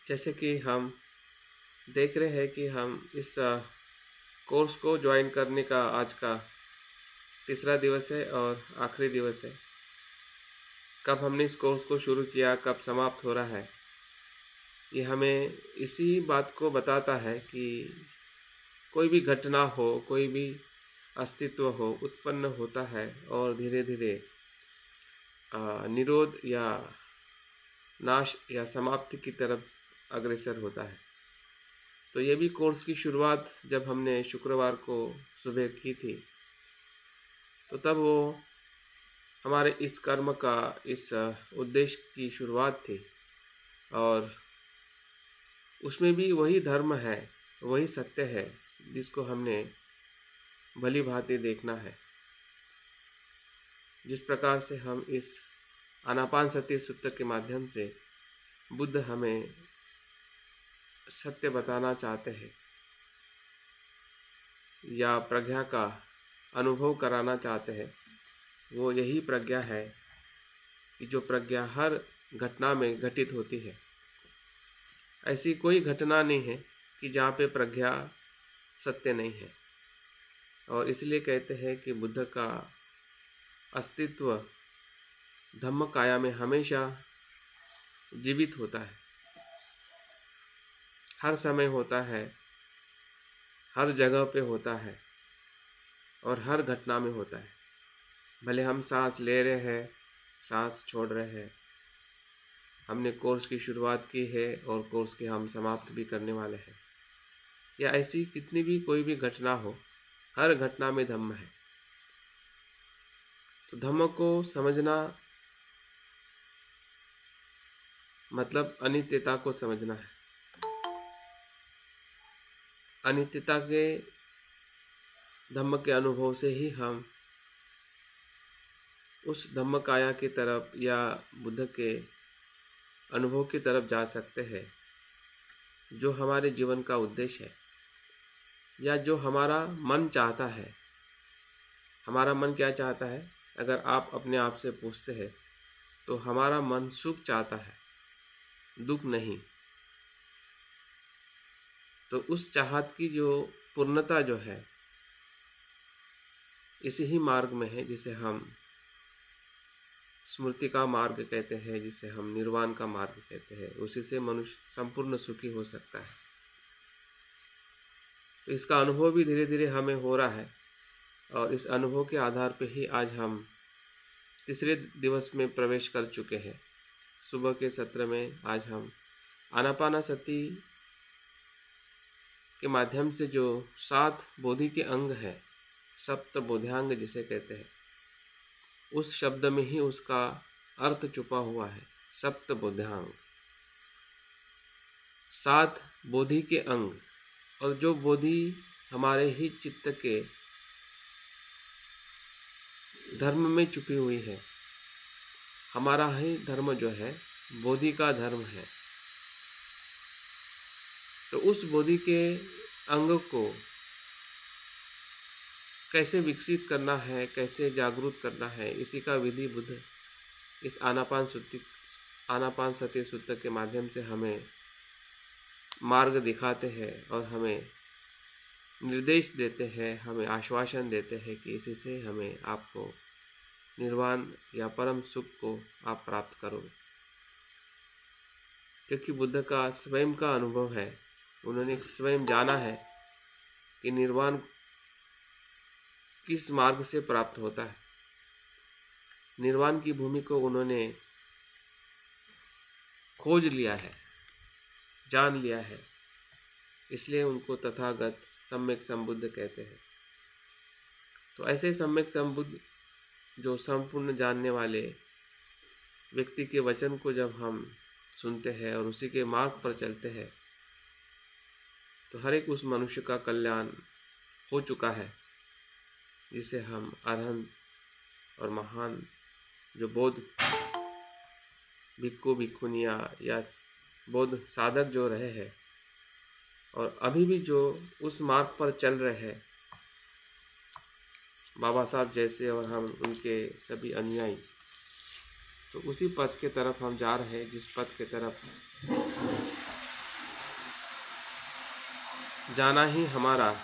जैसे कि हम देख रहे हैं कि हम इस कोर्स को ज्वाइन करने का आज का तीसरा दिवस है और आखिरी दिवस है। कब हमने इस कोर्स को शुरू किया, कब समाप्त हो रहा है, ये हमें इसी बात को बताता है कि कोई भी घटना हो, कोई भी अस्तित्व हो, उत्पन्न होता है और धीरे धीरे निरोध या नाश या समाप्ति की तरफ अग्रसर होता है। तो ये भी कोर्स की शुरुआत जब हमने शुक्रवार को सुबह की थी, तो तब वो हमारे इस कर्म का, इस उद्देश्य की शुरुआत थी। और उसमें भी वही धर्म है, वही सत्य है जिसको हमने भली भांति देखना है। जिस प्रकार से हम इस आनापानसति सूत्र के माध्यम से बुद्ध हमें सत्य बताना चाहते हैं या प्रज्ञा का अनुभव कराना चाहते हैं, वो यही प्रज्ञा है कि जो प्रज्ञा हर घटना में घटित होती है। ऐसी कोई घटना नहीं है कि जहाँ पे प्रज्ञा सत्य नहीं है। और इसलिए कहते हैं कि बुद्ध का अस्तित्व धम्म काया में हमेशा जीवित होता है, हर समय होता है, हर जगह पे होता है और हर घटना में होता है। भले हम सांस ले रहे हैं, सांस छोड़ रहे हैं, हमने कोर्स की शुरुआत की है और कोर्स की हम समाप्त भी करने वाले हैं, या ऐसी कितनी भी कोई भी घटना हो, हर घटना में धम्म है। तो धम्म को समझना मतलब अनित्यता को समझना है। अनित्यता के धम्म के अनुभव से ही हम उस धम्म काया की तरफ या बुद्ध के अनुभव की तरफ जा सकते हैं, जो हमारे जीवन का उद्देश्य है या जो हमारा मन चाहता है। हमारा मन क्या चाहता है? अगर आप अपने आप से पूछते हैं तो हमारा मन सुख चाहता है, दुख नहीं। तो उस चाहत की जो पूर्णता जो है, इसी ही मार्ग में है जिसे हम स्मृति का मार्ग कहते हैं, जिसे हम निर्वाण का मार्ग कहते हैं। उसी से मनुष्य संपूर्ण सुखी हो सकता है। तो इसका अनुभव भी धीरे धीरे हमें हो रहा है और इस अनुभव के आधार पर ही आज हम तीसरे दिवस में प्रवेश कर चुके हैं। सुबह के सत्र में आज हम आनापानसति के माध्यम से जो 7 बोधि के अंग है, सप्त बोध्यांग जिसे कहते हैं, उस शब्द में ही उसका अर्थ छुपा हुआ है। सप्त बोध्यांग, 7 बोधि के अंग, और जो बोधि हमारे ही चित्त के धर्म में छुपी हुई है। हमारा ही धर्म जो है बोधि का धर्म है। तो उस बोधि के अंग को कैसे विकसित करना है, कैसे जागरूक करना है, इसी का विधि बुद्ध इस आनापानसति सूत्र के माध्यम से हमें मार्ग दिखाते हैं और हमें निर्देश देते हैं, हमें आश्वासन देते हैं कि इसी से हमें आपको निर्वाण या परम सुख को आप प्राप्त करोगे। क्योंकि बुद्ध का स्वयं का अनुभव है, उन्होंने स्वयं जाना है कि निर्वाण किस मार्ग से प्राप्त होता है। निर्वाण की भूमि को उन्होंने खोज लिया है, जान लिया है, इसलिए उनको तथागत सम्यक संबुद्ध कहते हैं। तो ऐसे सम्यक संबुद्ध जो संपूर्ण जानने वाले व्यक्ति के वचन को जब हम सुनते हैं और उसी के मार्ग पर चलते हैं, तो हर एक उस मनुष्य का कल्याण हो चुका है, जिसे हम अरहंत और महान जो बौद्ध भिक्खु भिक्खुनिया या बौद्ध साधक जो रहे हैं और अभी भी जो उस मार्ग पर चल रहे हैं, बाबा साहब जैसे और हम उनके सभी अनुयायी, तो उसी पथ के तरफ हम जा रहे हैं जिस पथ के तरफ जाना ही हमारा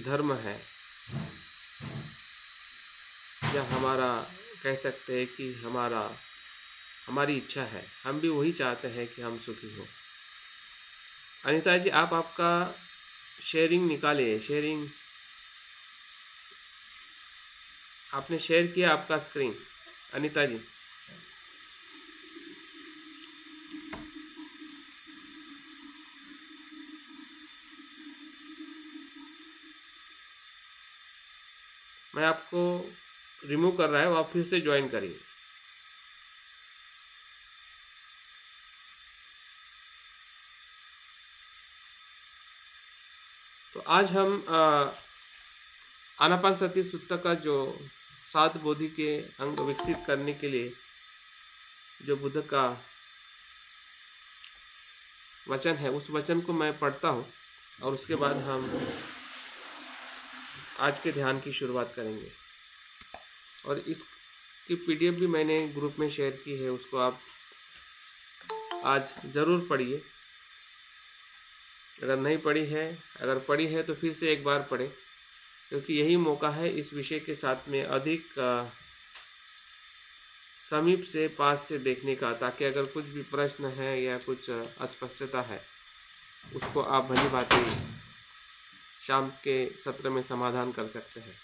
धर्म है, या हमारा कह सकते हैं कि हमारी इच्छा है। हम भी वही चाहते हैं कि हम सुखी हों। अनीता जी, आप आपका शेयरिंग निकालिए। शेयरिंग आपने शेयर किया आपका स्क्रीन, अनीता जी। मैं आपको रिमूव कर रहा हूँ, आप फिर से ज्वाइन करिए। तो आज हम आनापानसति सूत्र का जो 7 बोधि के अंग विकसित करने के लिए जो बुद्ध का वचन है, उस वचन को मैं पढ़ता हूँ और उसके बाद हम आज के ध्यान की शुरुआत करेंगे। और इसकी पीडीएफ भी मैंने ग्रुप में शेयर की है, उसको आप आज ज़रूर पढ़िए। अगर नहीं पढ़ी है, अगर पढ़ी है तो फिर से एक बार पढ़ें, क्योंकि यही मौका है इस विषय के साथ में अधिक समीप से पास से देखने का, ताकि अगर कुछ भी प्रश्न है या कुछ अस्पष्टता है उसको आप भली भांति शाम के सत्र में समाधान कर सकते हैं।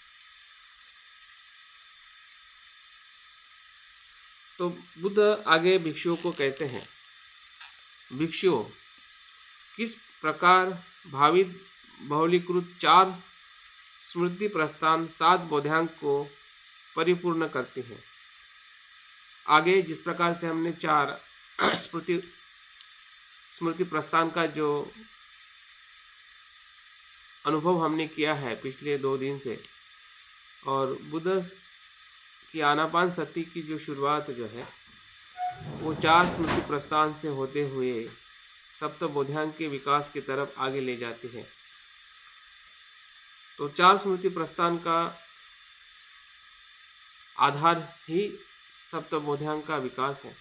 तो बुद्ध आगे भिक्षुओं को कहते हैं, भिक्षुओं, किस प्रकार भावित बहुलीकृत 4 स्मृति प्रस्थान 7 बोधांक को परिपूर्ण करती हैं। आगे जिस प्रकार से हमने 4 स्मृति प्रस्थान का जो अनुभव हमने किया है पिछले 2 दिन से, और बुद्ध की आनापानसति की जो शुरुआत जो है वो 4 स्मृति प्रस्थान से होते हुए सप्त बोधांक के विकास की तरफ आगे ले जाती है। तो 4 स्मृति प्रस्थान का आधार ही सप्त बोधांक का विकास है।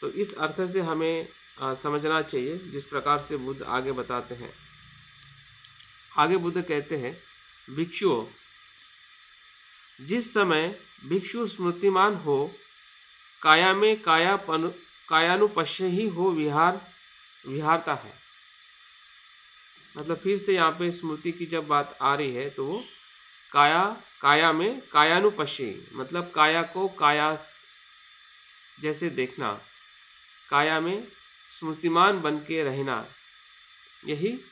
तो इस अर्थ से हमें समझना चाहिए जिस प्रकार से बुद्ध आगे बताते हैं। आगे बुद्ध कहते हैं, भिक्षुओं, जिस समय भिक्षु स्मृतिमान हो, काया में कायानुपश्य ही हो विहारता है। मतलब फिर से यहाँ पे स्मृति की जब बात आ रही है तो वो काया में कायानुपश्य, मतलब काया को काया जैसे देखना, काया में स्मृतिमान बन के रहना, यही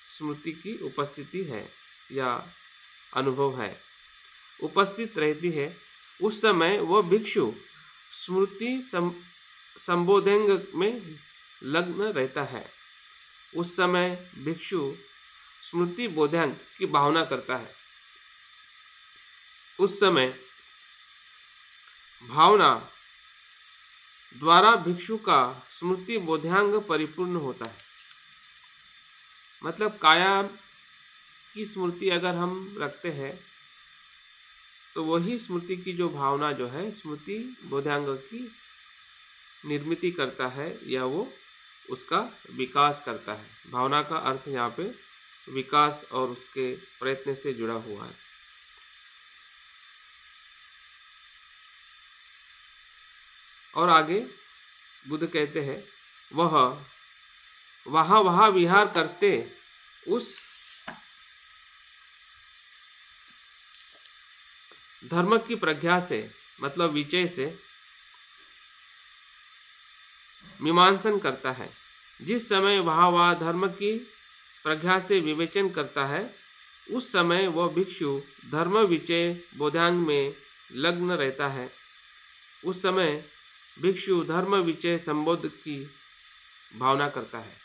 स्मृति की उपस्थिति है या अनुभव है, उपस्थित रहती है। उस समय वह भिक्षु स्मृति संबोधंग में लग्न रहता है। उस समय भिक्षु स्मृति बोधांग की भावना करता है। उस समय भावना द्वारा भिक्षु का स्मृति बोधांग परिपूर्ण होता है। मतलब काया की स्मृति अगर हम रखते हैं तो वही स्मृति की जो भावना जो है स्मृति बोधांग की निर्मिति करता है या वो उसका विकास करता है। भावना का अर्थ यहाँ पे विकास और उसके प्रयत्न से जुड़ा हुआ है। और आगे बुद्ध कहते हैं, वह विहार करते उस धर्म की प्रज्ञा से, मतलब विचय से मीमांसन करता है। जिस समय वह धर्म की प्रज्ञा से विवेचन करता है, उस समय वह भिक्षु धर्म विचय बोधांग में लग्न रहता है। उस समय भिक्षु धर्म विचय संबोध की भावना करता है।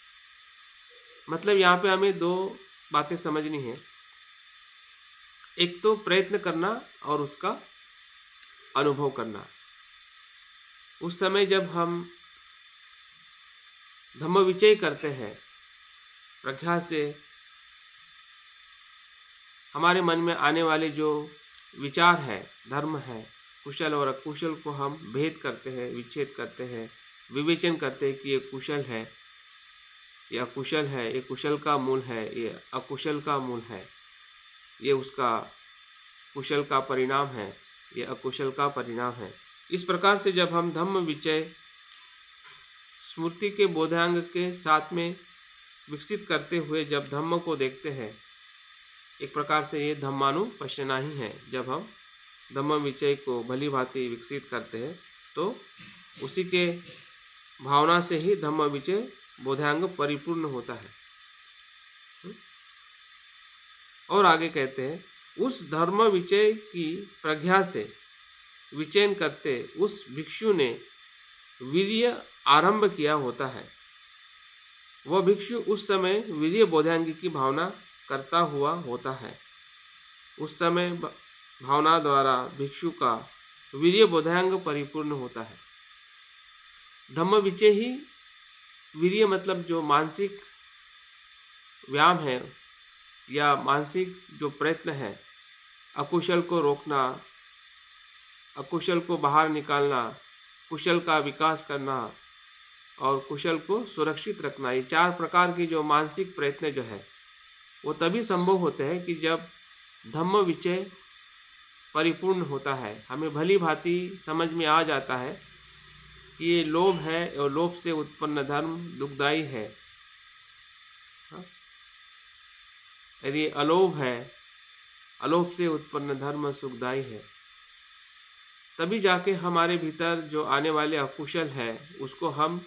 मतलब यहाँ पे हमें 2 बातें समझनी है। एक तो प्रयत्न करना और उसका अनुभव करना। उस समय जब हम धम्म विचय करते हैं, प्रज्ञा से हमारे मन में आने वाले जो विचार है, धर्म है, कुशल और अकुशल को हम भेद करते हैं, विच्छेद करते हैं, विवेचन करते हैं कि ये कुशल है ये अकुशल है, ये कुशल का मूल है, ये अकुशल का मूल है, ये उसका कुशल का परिणाम है, ये अकुशल का परिणाम है। इस प्रकार से जब हम धम्म विचय स्मृति के बोधांग के साथ में विकसित करते हुए जब धम्म को देखते हैं, एक प्रकार से ये धम्मानुपश्यना ही है। जब हम धम्म विचय को भली भांति विकसित करते हैं तो उसी के भावना से ही धम्म विचय बोधांग परिपूर्ण होता है। और आगे कहते हैं, उस धर्म विचय की प्रज्ञा से विचयन करते उस भिक्षु ने वीर्य आरंभ किया होता है। वह भिक्षु उस समय वीर्य बोधांगी की भावना करता हुआ होता है। उस समय भावना द्वारा भिक्षु का वीर्य बोधांग परिपूर्ण होता है। धम्म विचय ही वीर्य मतलब जो मानसिक व्यायाम है या मानसिक जो प्रयत्न है, अकुशल को रोकना, अकुशल को बाहर निकालना, कुशल का विकास करना और कुशल को सुरक्षित रखना, ये 4 प्रकार के जो मानसिक प्रयत्न जो है वो तभी संभव होते हैं कि जब धम्म विचय परिपूर्ण होता है। हमें भली भांति समझ में आ जाता है कि ये लोभ है और लोभ से उत्पन्न धर्म दुखदायी है, और ये अलोभ है, अलोभ से उत्पन्न धर्म सुखदायी है। तभी जाके हमारे भीतर जो आने वाले अकुशल है उसको हम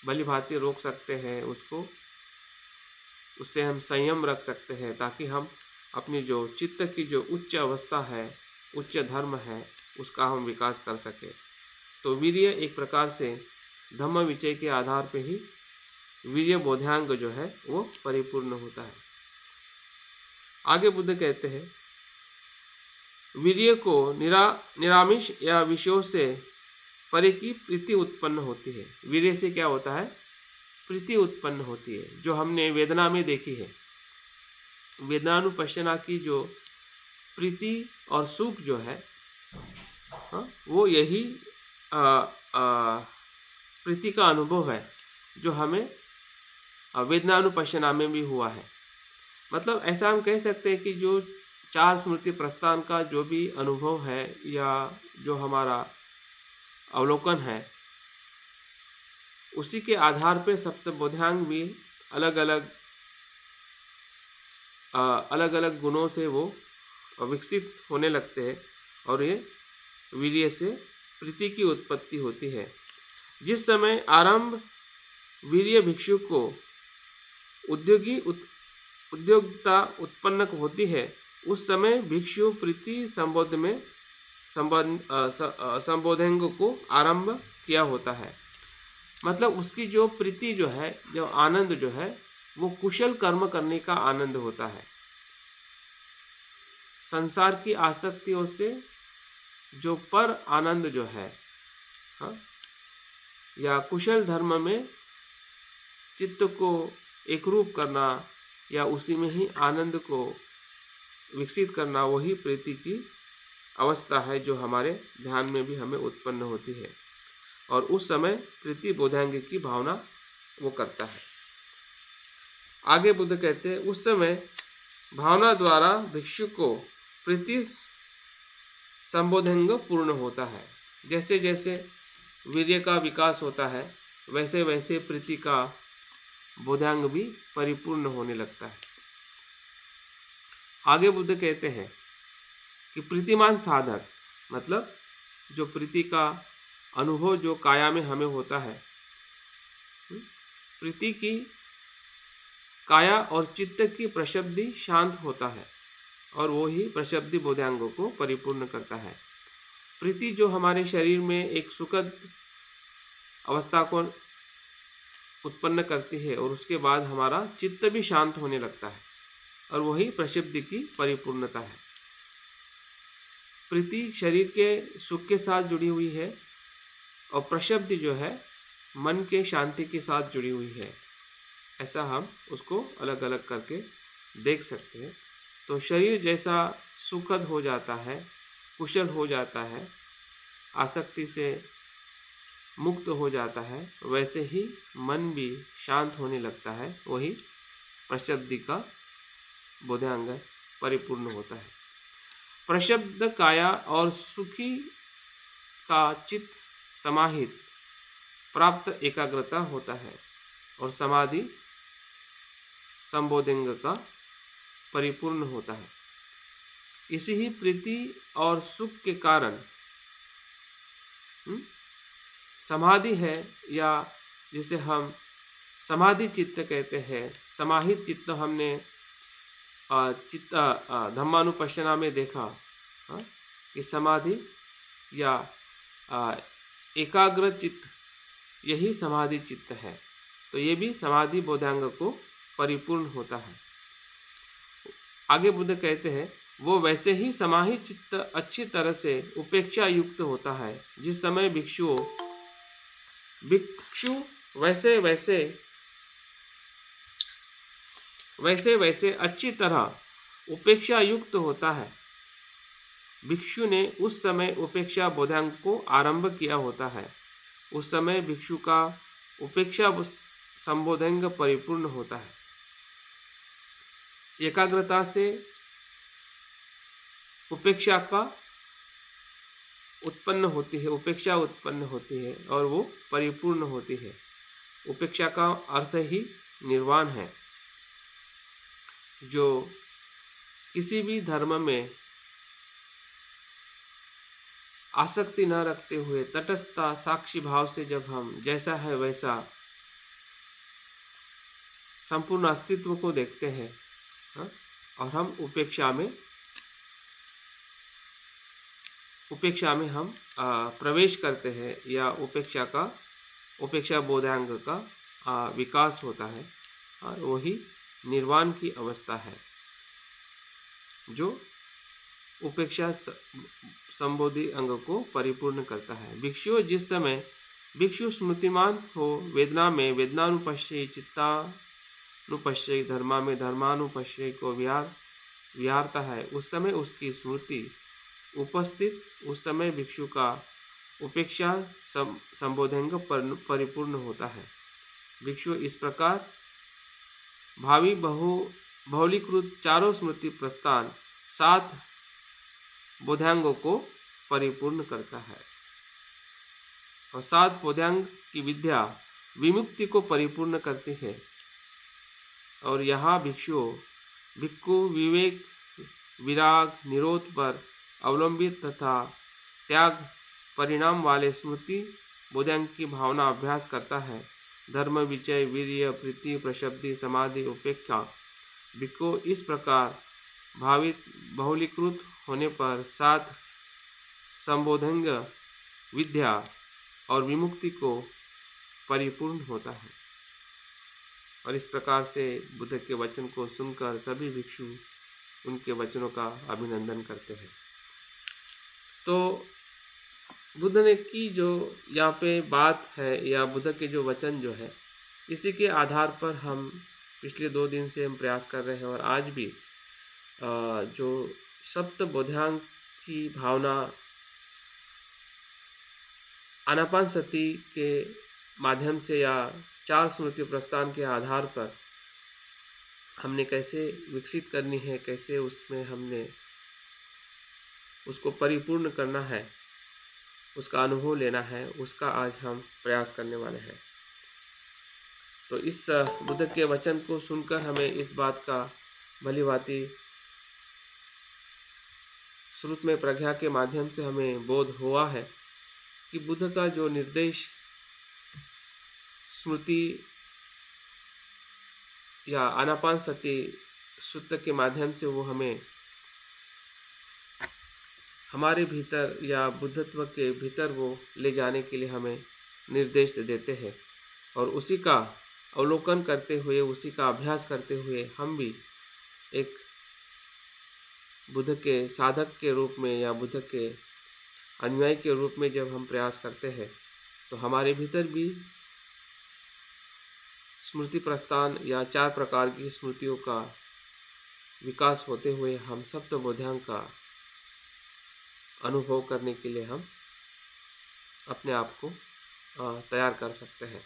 भली भांति रोक सकते हैं, उससे हम संयम रख सकते हैं, ताकि हम अपनी जो चित्त की जो उच्च अवस्था है, उच्च धर्म है, उसका हम विकास कर सकें। तो वीर्य एक प्रकार से धम्म विचय के आधार पे ही वीर्य बोधांग जो है वो परिपूर्ण होता है। आगे बुद्ध कहते हैं, वीर्य को निरामिष या विषयों से परे की प्रीति उत्पन्न होती है। वीर्य से क्या होता है? प्रीति उत्पन्न होती है, जो हमने वेदना में देखी है। वेदनानुपश्यना की जो प्रीति और सुख जो है, वो यही प्रीति का अनुभव है जो हमें वेदनानुपश्यना में भी हुआ है। मतलब ऐसा हम कह सकते हैं कि जो 4 स्मृति प्रस्थान का जो भी अनुभव है या जो हमारा अवलोकन है, उसी के आधार पे सप्तबोधांग भी अलग अलग गुणों से वो विकसित होने लगते हैं और ये वीर्य से प्रीति की उत्पत्ति होती है। जिस समय आरंभ वीर्य भिक्षु को उद्योगता उत्पन्न होती है, उस समय भिक्षु प्रीति संबोधांग को आरंभ किया होता है। मतलब उसकी जो प्रीति जो है, जो आनंद जो है, वो कुशल कर्म करने का आनंद होता है। संसार की आसक्तियों से जो पर आनंद जो है, या कुशल धर्म में चित्त को एकरूप करना या उसी में ही आनंद को विकसित करना, वही प्रीति की अवस्था है जो हमारे ध्यान में भी हमें उत्पन्न होती है। और उस समय प्रीति बोधांग की भावना वो करता है। आगे बुद्ध कहते हैं, उस समय भावना द्वारा भिक्षु को प्रीति संबोधांग पूर्ण होता है। जैसे जैसे वीर्य का विकास होता है, वैसे वैसे प्रीति का बोधांग भी परिपूर्ण होने लगता है। आगे बुद्ध कहते हैं कि प्रीतिमान साधक, मतलब जो प्रीति का अनुभव जो काया में हमें होता है, प्रीति की काया और चित्त की प्रशब्दि शांत होता है और वो ही प्रशब्दि बोधांगों को परिपूर्ण करता है। प्रीति जो हमारे शरीर में एक सुखद अवस्था को उत्पन्न करती है और उसके बाद हमारा चित्त भी शांत होने लगता है और वही प्रशब्दि की परिपूर्णता है। प्रीति शरीर के सुख के साथ जुड़ी हुई है और प्रशब्दि जो है मन के शांति के साथ जुड़ी हुई है। ऐसा हम उसको अलग अलग करके देख सकते हैं। तो शरीर जैसा सुखद हो जाता है, कुशल हो जाता है, आसक्ति से मुक्त हो जाता है वैसे ही मन भी शांत होने लगता है, वही प्रशब्दी का बोधांग परिपूर्ण होता है। प्रशब्द काया और सुखी का चित्त समाहित प्राप्त एकाग्रता होता है और समाधि संबोधिंग का परिपूर्ण होता है। इसी ही प्रीति और सुख के कारण समाधि है, या जिसे हम समाधि चित्त कहते हैं। समाहित चित्त हमने चित्त धम्मानुपश्यना में देखा कि समाधि या एकाग्र चित्त यही समाधि चित्त है। तो ये भी समाधि बोधांग को परिपूर्ण होता है। आगे बुद्ध कहते हैं, वो वैसे ही समाहित चित्त अच्छी तरह से उपेक्षा युक्त होता है। जिस समय भिक्षु वैसे अच्छी तरह उपेक्षा युक्त होता है, भिक्षु ने उस समय उपेक्षा बोधांग को आरंभ किया होता है। उस समय भिक्षु का उपेक्षा संबोधंग परिपूर्ण होता है। एकाग्रता से उपेक्षा उत्पन्न होती है और वो परिपूर्ण होती है। उपेक्षा का अर्थ ही निर्वाण है, जो किसी भी धर्म में आसक्ति न रखते हुए तटस्थता साक्षी भाव से जब हम जैसा है वैसा संपूर्ण अस्तित्व को देखते हैं और हम उपेक्षा में हम प्रवेश करते हैं, या उपेक्षा बोधांग का विकास होता है, और वही निर्वाण की अवस्था है जो उपेक्षा संबोधि अंग को परिपूर्ण करता है। जिस समय भिक्षु स्मृतिमान हो, वेदना में वेदनानुपश्य, चित्तानुपश्य, धर्मा में धर्मानुपश्य को विहारता है, उस समय उसकी स्मृति उपस्थित, उस समय भिक्षु का उपेक्षा संबोधंग परिपूर्ण होता है। भिक्षु इस प्रकार भावी बहुलीकृत चारों स्मृति प्रस्थान 7 बोधांगों को परिपूर्ण करता है, और 7 बोधांग की विद्या विमुक्ति को परिपूर्ण करती है। और यहाँ भिक्षु विवेक, विराग, निरोध पर अवलंबित तथा त्याग परिणाम वाले स्मृति बोधांग की भावना अभ्यास करता है। धर्म, विजय, वीर्य, प्रीति, प्रशब्दि, समाधि, उपेक्षा भिक्षु इस प्रकार भावित बहुलीकृत होने पर 7 संबोधंग विद्या और विमुक्ति को परिपूर्ण होता है। और इस प्रकार से बुद्ध के वचन को सुनकर सभी भिक्षु उनके वचनों का अभिनंदन करते हैं। तो बुद्ध ने की जो यहाँ पे बात है, या बुद्ध के जो वचन जो है, इसी के आधार पर हम पिछले 2 दिन से हम प्रयास कर रहे हैं। और आज भी जो सप्त बोधांग की भावना आनापानसति के माध्यम से या 4 स्मृति प्रस्थान के आधार पर हमने कैसे विकसित करनी है, कैसे उसमें हमने उसको परिपूर्ण करना है, उसका अनुभव लेना है, उसका आज हम प्रयास करने वाले हैं। तो इस बुद्ध के वचन को सुनकर हमें इस बात का भलीभांति श्रुत में प्रज्ञा के माध्यम से हमें बोध हुआ है कि बुद्ध का जो निर्देश स्मृति या आनापानसति सूत्र के माध्यम से वो हमें हमारे भीतर या बुद्धत्व के भीतर वो ले जाने के लिए हमें निर्देश देते हैं। और उसी का अवलोकन करते हुए, उसी का अभ्यास करते हुए हम भी एक बुद्ध के साधक के रूप में या बुद्ध के अनुयायी के रूप में जब हम प्रयास करते हैं, तो हमारे भीतर भी स्मृति प्रस्थान या 4 प्रकार की स्मृतियों का विकास होते हुए हम सप्त बोधांग का अनुभव करने के लिए हम अपने आप को तैयार कर सकते हैं।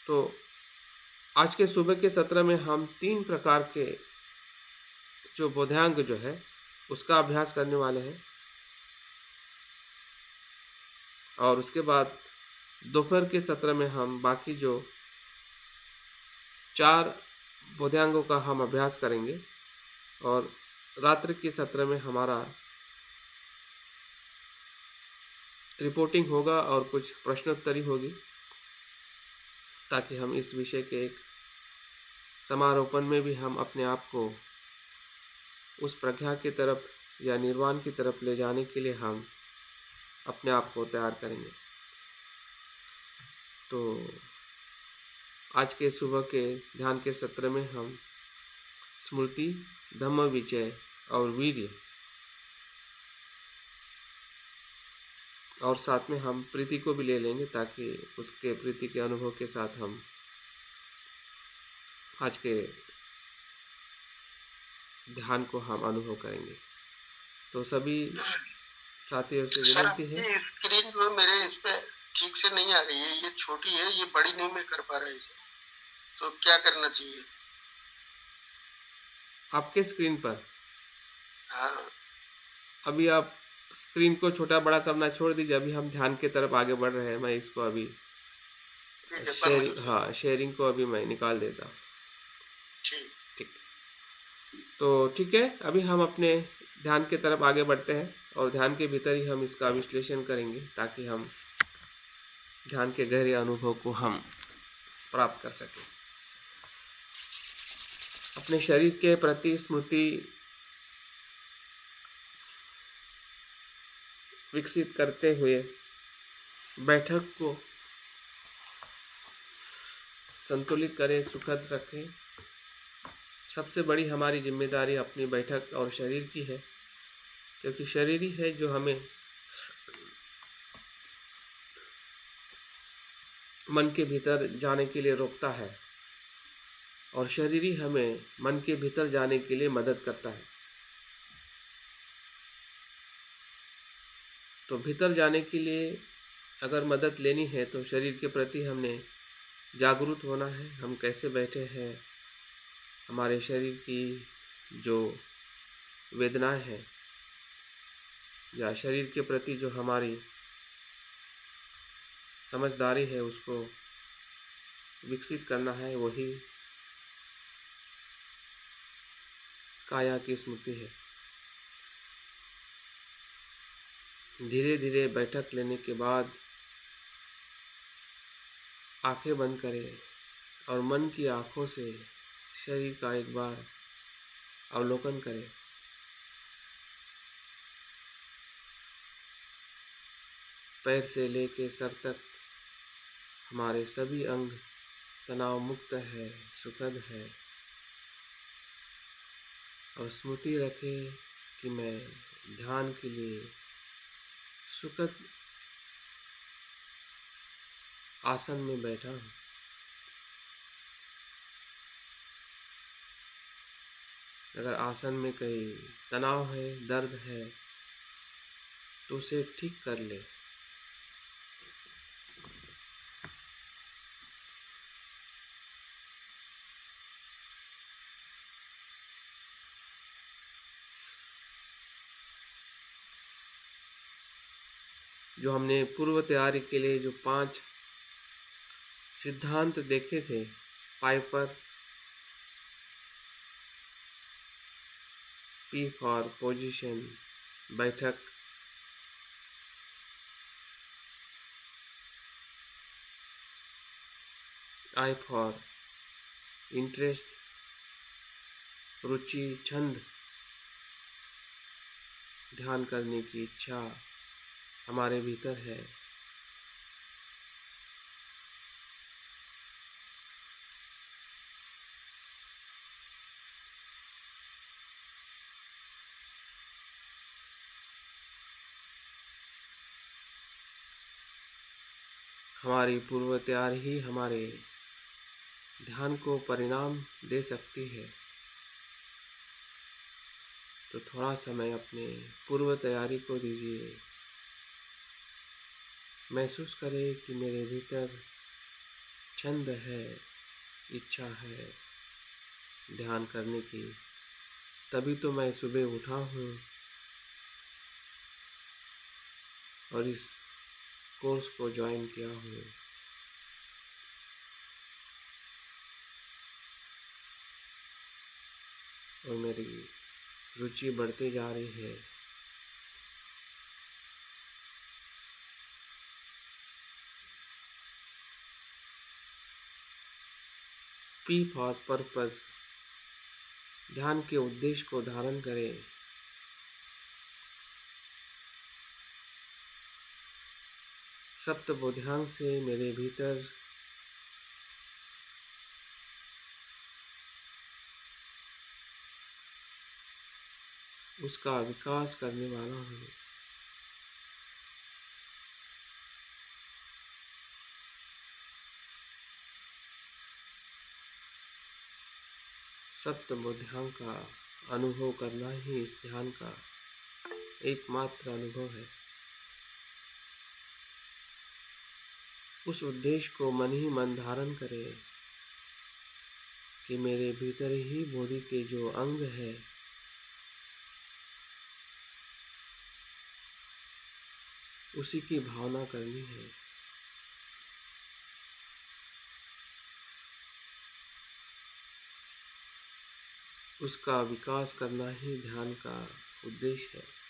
तो आज के सुबह के सत्र में हम 3 प्रकार के जो बोधांग जो है उसका अभ्यास करने वाले हैं, और उसके बाद दोपहर के सत्र में हम बाकी जो 4 बोधांगों का हम अभ्यास करेंगे, और रात्रि के सत्र में हमारा रिपोर्टिंग होगा और कुछ प्रश्नोत्तरी होगी, ताकि हम इस विषय के एक समारोपण में भी हम अपने आप को उस प्रज्ञा की तरफ या निर्वाण की तरफ ले जाने के लिए हम अपने आप को तैयार करेंगे। तो आज के सुबह के ध्यान के सत्र में हम स्मृति, धम्म विजय और वीर्य, और साथ में हम प्रीति को भी ले लेंगे, ताकि उसके प्रीति के अनुभव के साथ हम आज के ध्यान को हम अनुभव करेंगे। तो सभी साथियों से विनती है। स्क्रीन जो मेरे इस पे ठीक से नहीं आ रही है, ये छोटी है, ये बड़ी नहीं मैं कर पा रहा इसे, तो क्या करना चाहिए? आपके स्क्रीन पर हाँ, अभी आप स्क्रीन को छोटा बड़ा करना छोड़ दीजिए। अभी हम ध्यान की तरफ आगे बढ़ रहे हैं। मैं इसको अभी शेयरिंग को अभी मैं निकाल देता हूँ। ठीक। तो ठीक है, अभी हम अपने ध्यान की तरफ आगे बढ़ते हैं, और ध्यान के भीतर ही हम इसका विश्लेषण करेंगे, ताकि हम ध्यान के गहरे अनुभव को हम प्राप्त कर सकें। अपने शरीर के प्रति स्मृति विकसित करते हुए बैठक को संतुलित करें, सुखद रखें। सबसे बड़ी हमारी जिम्मेदारी अपनी बैठक और शरीर की है, क्योंकि शरीर ही है जो हमें मन के भीतर जाने के लिए रोकता है, और शरीर ही हमें मन के भीतर जाने के लिए मदद करता है। तो भीतर जाने के लिए अगर मदद लेनी है तो शरीर के प्रति हमने जागरूक होना है। हम कैसे बैठे हैं, हमारे शरीर की जो वेदनाएं हैं या शरीर के प्रति जो हमारी समझदारी है, उसको विकसित करना है। वही काया की स्मृति है। धीरे धीरे बैठक लेने के बाद आंखें बंद करें और मन की आंखों से शरीर का एक बार अवलोकन करें। पैर से लेके सर तक हमारे सभी अंग तनाव मुक्त है, सुखद है, और स्मृति रखें कि मैं ध्यान के लिए सुखद आसन में बैठा हूँ। अगर आसन में कहीं तनाव है, दर्द है, तो उसे ठीक कर ले। जो हमने पूर्व तैयारी के लिए जो 5 सिद्धांत देखे थे, पाइपर, पी फॉर पोजीशन बैठक, आई फॉर इंटरेस्ट रुचि, छंद, ध्यान करने की इच्छा हमारे भीतर है। हमारी पूर्व तैयारी ही हमारे ध्यान को परिणाम दे सकती है। तो थोड़ा समय अपने पूर्व तैयारी को दीजिए। महसूस करें कि मेरे भीतर छंद है, इच्छा है ध्यान करने की। तभी तो मैं सुबह उठा हूँ और इस कोर्स को ज्वाइन किया हूँ। और मेरी रुचि बढ़ती जा रही है। पी फॉर पर्पस, ध्यान के उद्देश्य को धारण करें। सप्तबोधियांग से मेरे भीतर उसका विकास करने वाला हूँ। सप्तबोधियांग का अनुभव करना ही इस ध्यान का एकमात्र अनुभव है। उस उद्देश्य को मन ही मन धारण करें कि मेरे भीतर ही बोधि के जो अंग है उसी की भावना करनी है। उसका विकास करना ही ध्यान का उद्देश्य है।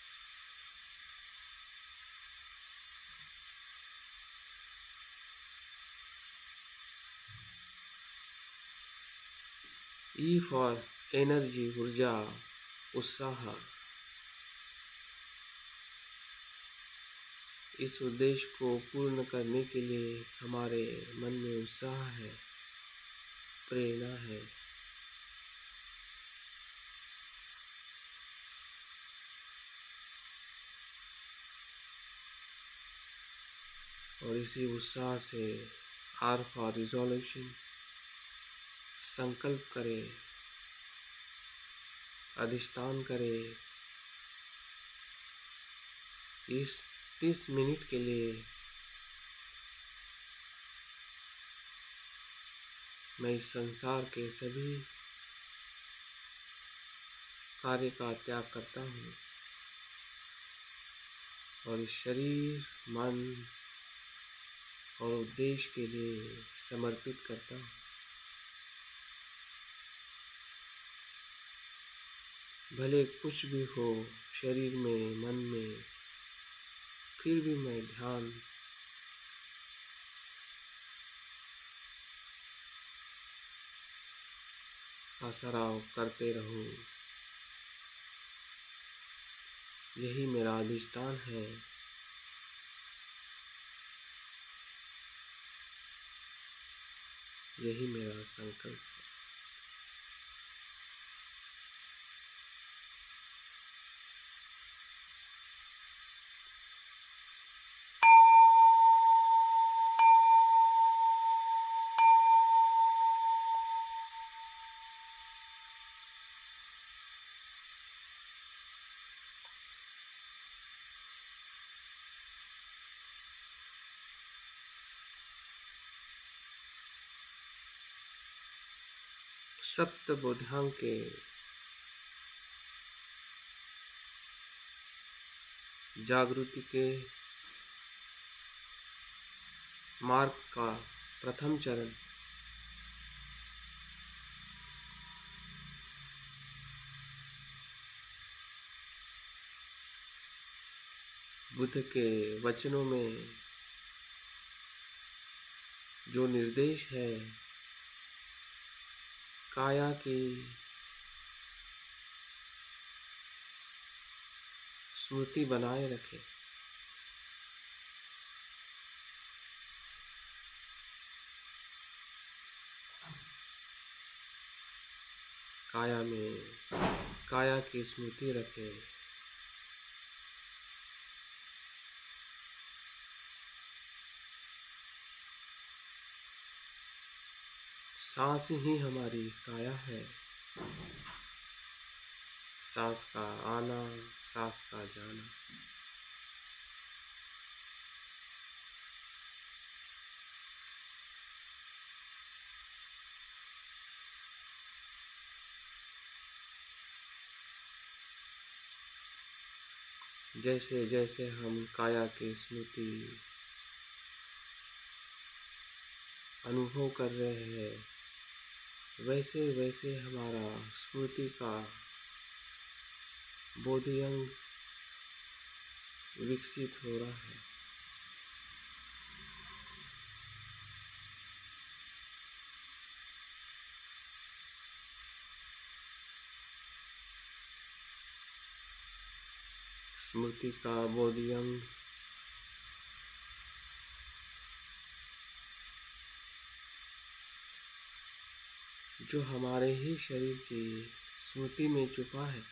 ई फॉर एनर्जी, ऊर्जा, उत्साह। इस उद्देश्य को पूर्ण करने के लिए हमारे मन में उत्साह है, प्रेरणा है। और इसी उत्साह से आर फॉर रिजोल्यूशन, संकल्प करें, अधिष्ठान करें। इस 30 मिनट के लिए मैं इस संसार के सभी कार्य का त्याग करता हूँ और इस शरीर, मन और उद्देश्य के लिए समर्पित करता हूँ। भले कुछ भी हो शरीर में, मन में, फिर भी मैं ध्यान का सराव करते रहूं। यही मेरा अधिष्ठान है। यही मेरा संकल्प है। सप्तबोधियांग के जागृति के मार्ग का प्रथम चरण बुद्ध के वचनों में जो निर्देश है, काया की स्मृति बनाए रखे। काया में काया की स्मृति रखे। सांस ही हमारी काया है। सांस का आना, सांस का जाना। जैसे जैसे हम काया की स्मृति अनुभव कर रहे हैं, वैसे वैसे हमारा स्मृति का बोधि अंग विकसित हो रहा है। स्मृति का बोधि अंग जो हमारे ही शरीर की स्मृति में छुपा है,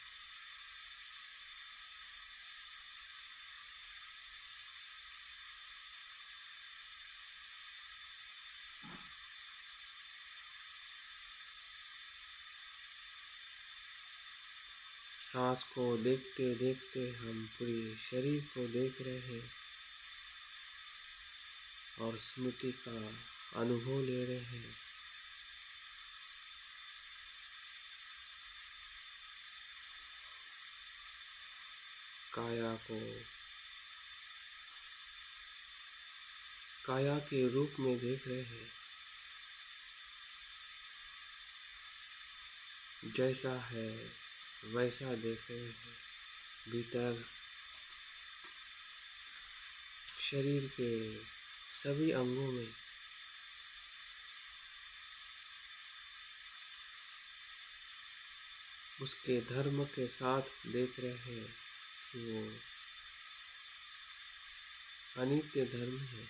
सांस को देखते देखते हम पूरे शरीर को देख रहे हैं और स्मृति का अनुभव ले रहे हैं। काया के रूप में देख रहे हैं। जैसा है वैसा देख रहे हैं। भीतर शरीर के सभी अंगों में उसके धर्म के साथ देख रहे हैं कि वो अनित्य धर्म है।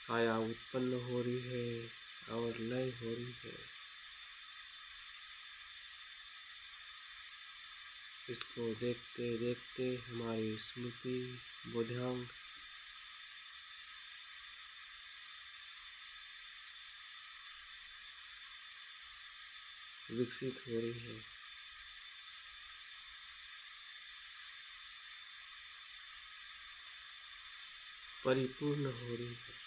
काया उत्पन्न हो रही है और लय हो रही है। इसको देखते देखते हमारी स्मृति बोधांग विकसित हो रही है। परिपूर्ण हो रही है।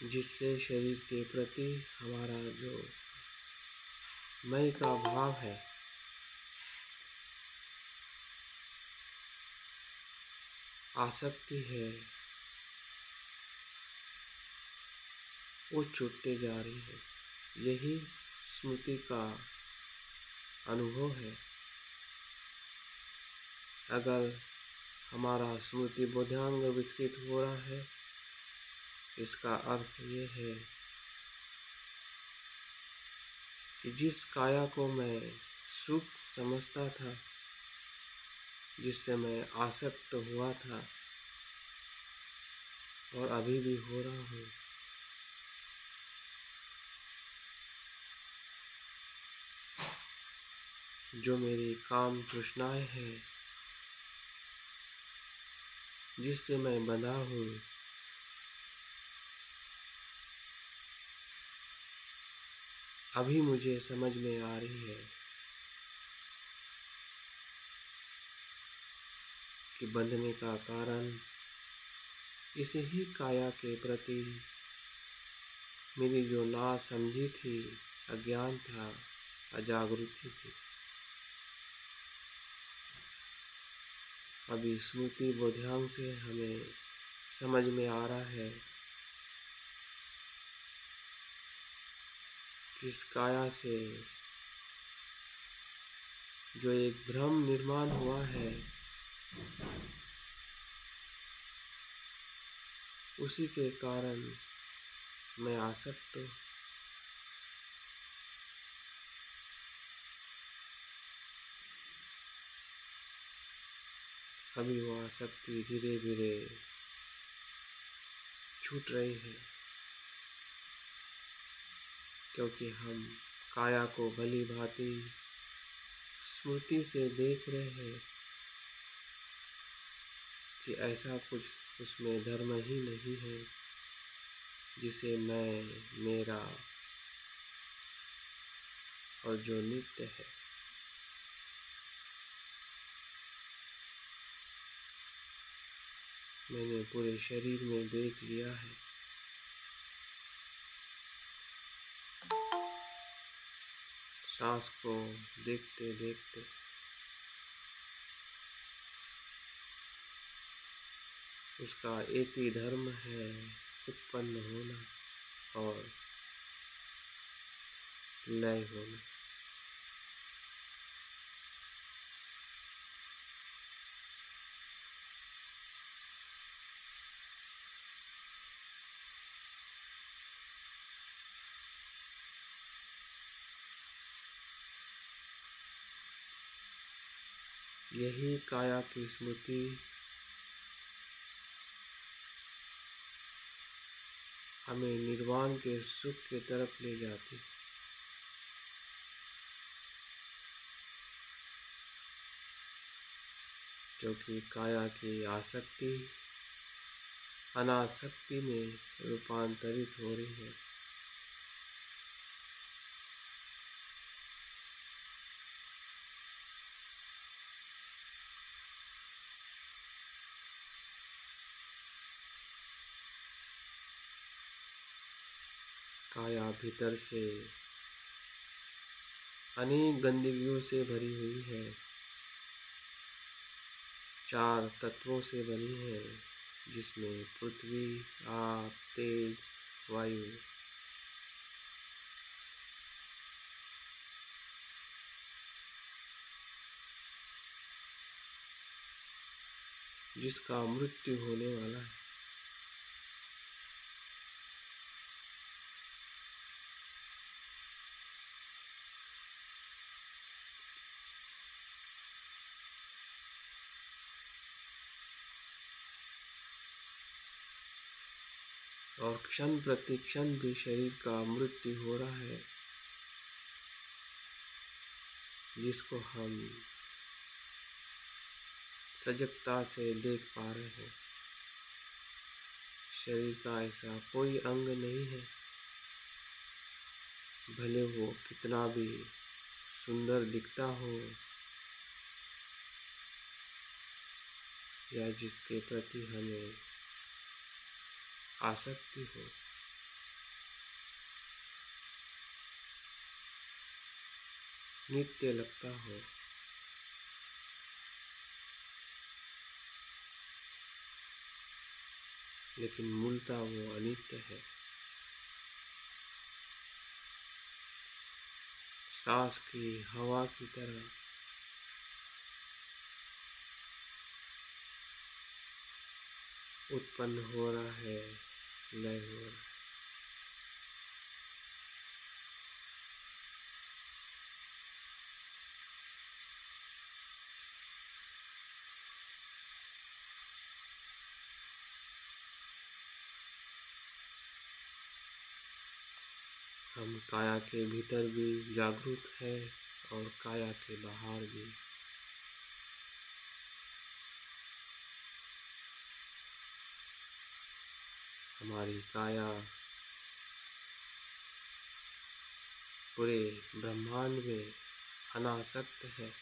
जिससे शरीर के प्रति हमारा जो मैं का भाव है, आसक्ति है, वो छूटते जा रही है। यही स्मृति का अनुभव है। अगर हमारा स्मृति बोधांग विकसित हो रहा है, इसका अर्थ ये है कि जिस काया को मैं सुख समझता था, जिससे मैं आसक्त हुआ था और अभी भी हो रहा हूँ, जो मेरी काम तृष्णाएं हैं, जिससे मैं बंधा हूँ, अभी मुझे समझ में आ रही है कि बंधने का कारण इस ही काया के प्रति मेरी जो ना समझी थी, अज्ञान था, अजागृति थी। अभी स्मृति बोधांग से हमें समझ में आ रहा है कि इस काया से जो एक भ्रम निर्माण हुआ है, उसी के कारण मैं आसक्त हूँ। अभी वो आसक्ति धीरे धीरे छूट रही है, क्योंकि हम काया को भली भांति स्मृति से देख रहे हैं कि ऐसा कुछ उसमें धर्म ही नहीं है जिसे मैं, मेरा और जो नित्य है। मैंने पूरे शरीर में देख लिया है। सांस को देखते देखते उसका एक ही धर्म है, उत्पन्न होना और लय होना। यही काया की स्मृति हमें निर्वाण के सुख की तरफ ले जाती। क्योंकि काया की आसक्ति अनासक्ति में रूपांतरित हो रही है। काया भीतर से अनेक गंदगियों से भरी हुई है, 4 तत्वों से बनी है, जिसमें पृथ्वी, आप, तेज, वायु, जिसका मृत्यु होने वाला है। और क्षण प्रति क्षण भी शरीर का मृत्यु हो रहा है, जिसको हम सजगता से देख पा रहे हैं। शरीर का ऐसा कोई अंग नहीं है, भले वो कितना भी सुंदर दिखता हो या जिसके प्रति हमें आसक्ति हो, नित्य लगता हो, लेकिन मूलतः वो अनित्य है। सांस की हवा की तरह उत्पन्न हो रहा है, लय हो रहा है। हम काया के भीतर भी जागरूक है और काया के बाहर भी। हमारी काया पूरे ब्रह्मांड में अनासक्त है।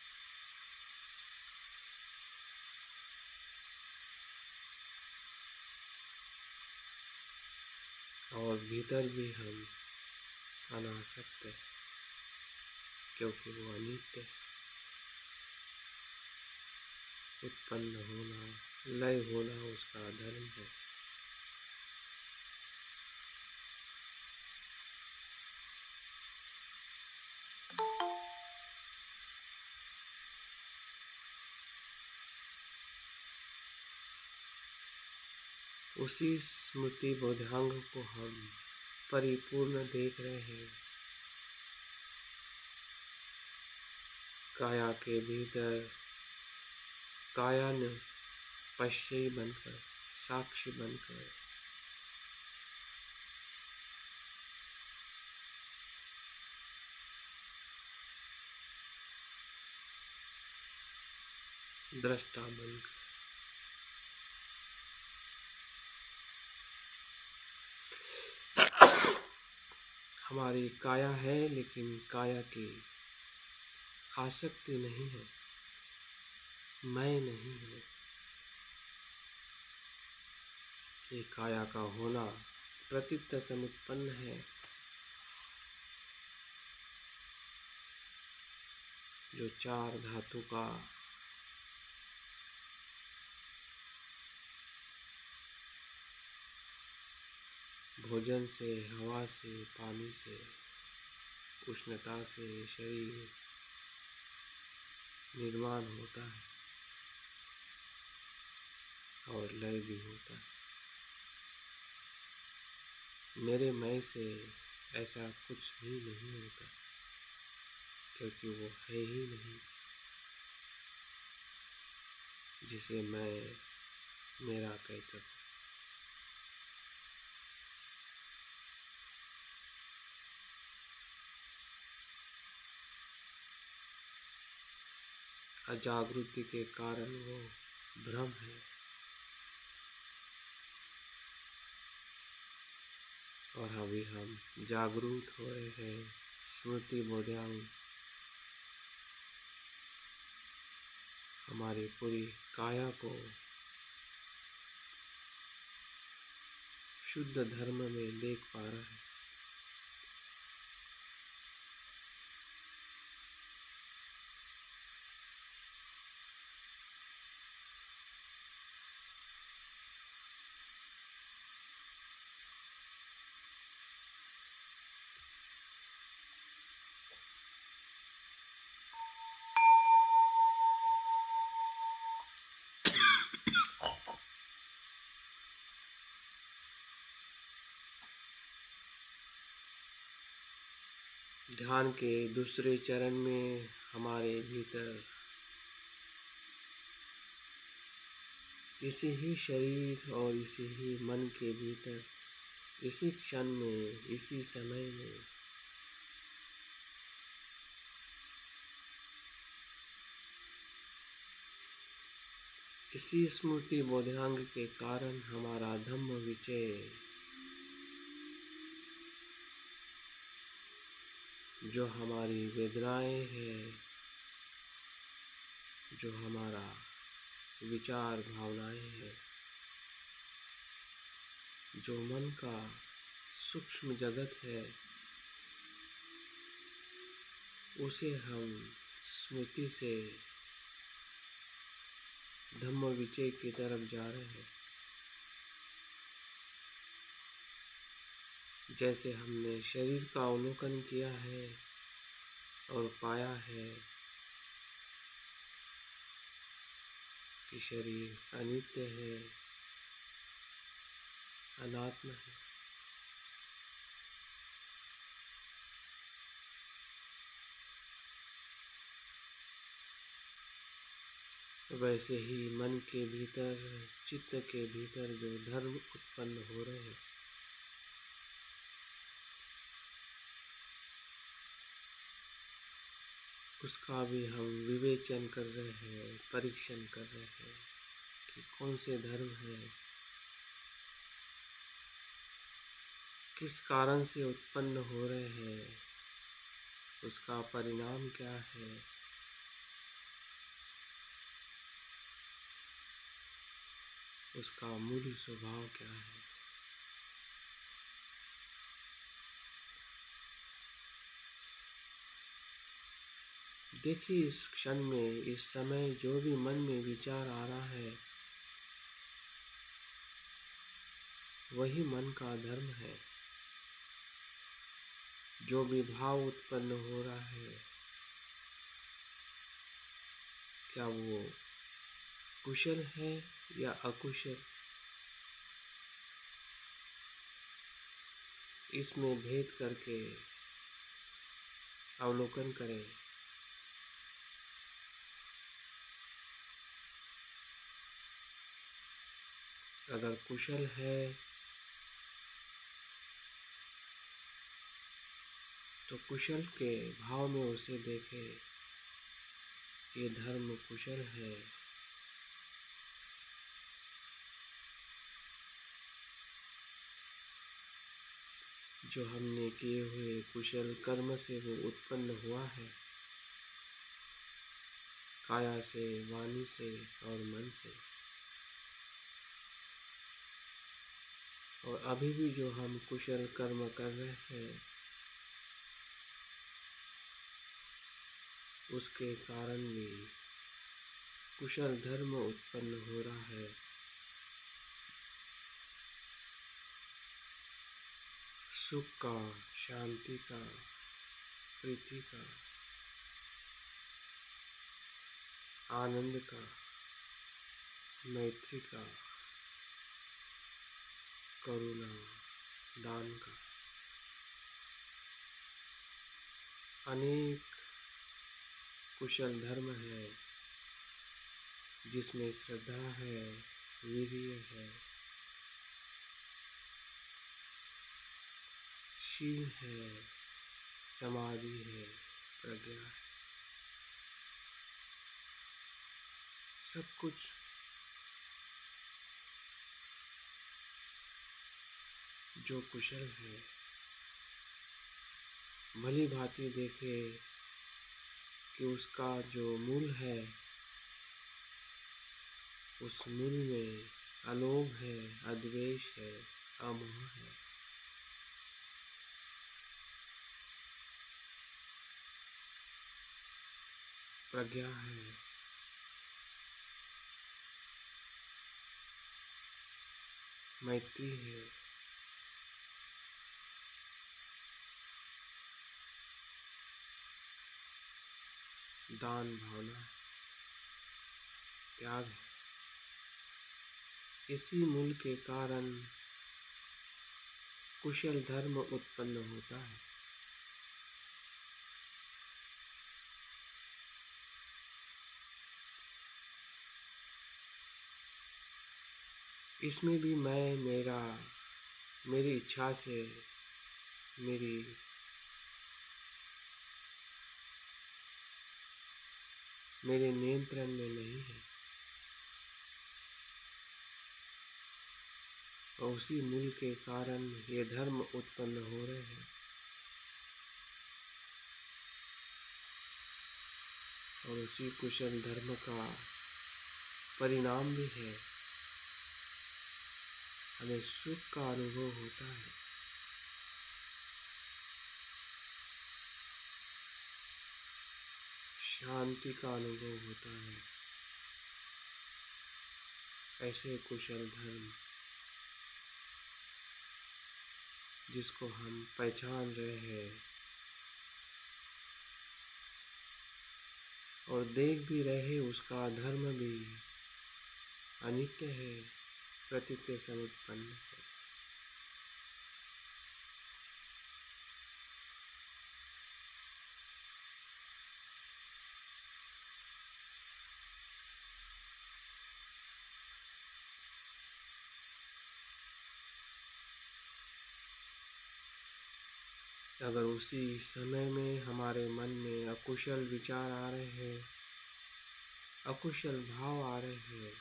और भीतर भी हम अनासक्त है, क्योंकि वो अनित्य है। उत्पन्न होना, लय होना उसका धर्म है। उसी स्मृति बोधांग को हम परिपूर्ण देख रहे हैं। काया के भीतर कायान पश्यी बनकर, साक्षी बनकर दृष्टा बनकर हमारी काया है, लेकिन काया की आसक्ति नहीं है, मैं नहीं है। ये काया का होना प्रतीत समुत्पन्न है, जो चार धातु का भोजन से, हवा से, पानी से, उष्णता से शरीर निर्माण होता है और लय भी होता है। मेरे मैं से ऐसा कुछ भी नहीं होता, क्योंकि वो है ही नहीं जिसे मैं मेरा कह सकूं। अजागृति के कारण वो भ्रम है, और अभी हम जागरूक हो रहे हैं। स्मृति बोधांग हमारी पूरी काया को शुद्ध धर्म में देख पा रहा है। ध्यान के दूसरे चरण में हमारे भीतर इसी ही शरीर और इसी ही मन के भीतर, इसी क्षण में, इसी समय में इसी स्मृति बोधांग के कारण हमारा धम्म विचय, जो हमारी वेदनाएं हैं, जो हमारा विचार भावनाएं हैं, जो मन का सूक्ष्म जगत है, उसे हम स्मृति से धम्म विचय की तरफ जा रहे हैं। जैसे हमने शरीर का अवलोकन किया है और पाया है कि शरीर अनित्य है, अनात्म है, वैसे ही मन के भीतर, चित्त के भीतर जो धर्म उत्पन्न हो रहे हैं, उसका भी हम विवेचन कर रहे हैं, परीक्षण कर रहे हैं कि कौन से धर्म है, किस कारण से उत्पन्न हो रहे हैं, उसका परिणाम क्या है, उसका मूल स्वभाव क्या है। देखिए, इस क्षण में, इस समय जो भी मन में विचार आ रहा है, वही मन का धर्म है। जो भी भाव उत्पन्न हो रहा है, क्या वो कुशल है या अकुशल, इसमें भेद करके अवलोकन करें। अगर कुशल है तो कुशल के भाव में उसे देखे, ये धर्म कुशल है। जो हमने किए हुए कुशल कर्म से वो उत्पन्न हुआ है, काया से, वाणी से और मन से। और अभी भी जो हम कुशल कर्म कर रहे हैं उसके कारण भी कुशल धर्म उत्पन्न हो रहा है। सुख का, शांति का, प्रीति का, आनंद का, मैत्री का, करुणा, दान का, अनेक कुशल धर्म है जिसमें श्रद्धा है, वीर्य है, शील है, समाधि है, प्रज्ञा है। सब कुछ जो कुशल है भली भांति देखे कि उसका जो मूल है उस मूल में अलोभ है, अद्वेष है, अमोह है। प्रज्ञा है, मैत्री है, दान भावना है, त्याग है। इसी मूल के कारण कुशल धर्म उत्पन्न होता है। इसमें भी मैं, मेरा, मेरी इच्छा से, मेरे नियंत्रण में नहीं है। और उसी मूल के कारण ये धर्म उत्पन्न हो रहे हैं। और उसी कुशल धर्म का परिणाम भी है, हमें सुख का अनुभव होता है। शांति का अनुभव होता है। ऐसे कुशल धर्म जिसको हम पहचान रहे हैं और देख भी रहे, उसका धर्म भी अनित्य है, प्रतीत्य समुत्पन्न है। अगर उसी समय में हमारे मन में अकुशल विचार आ रहे हैं, अकुशल भाव आ रहे हैं,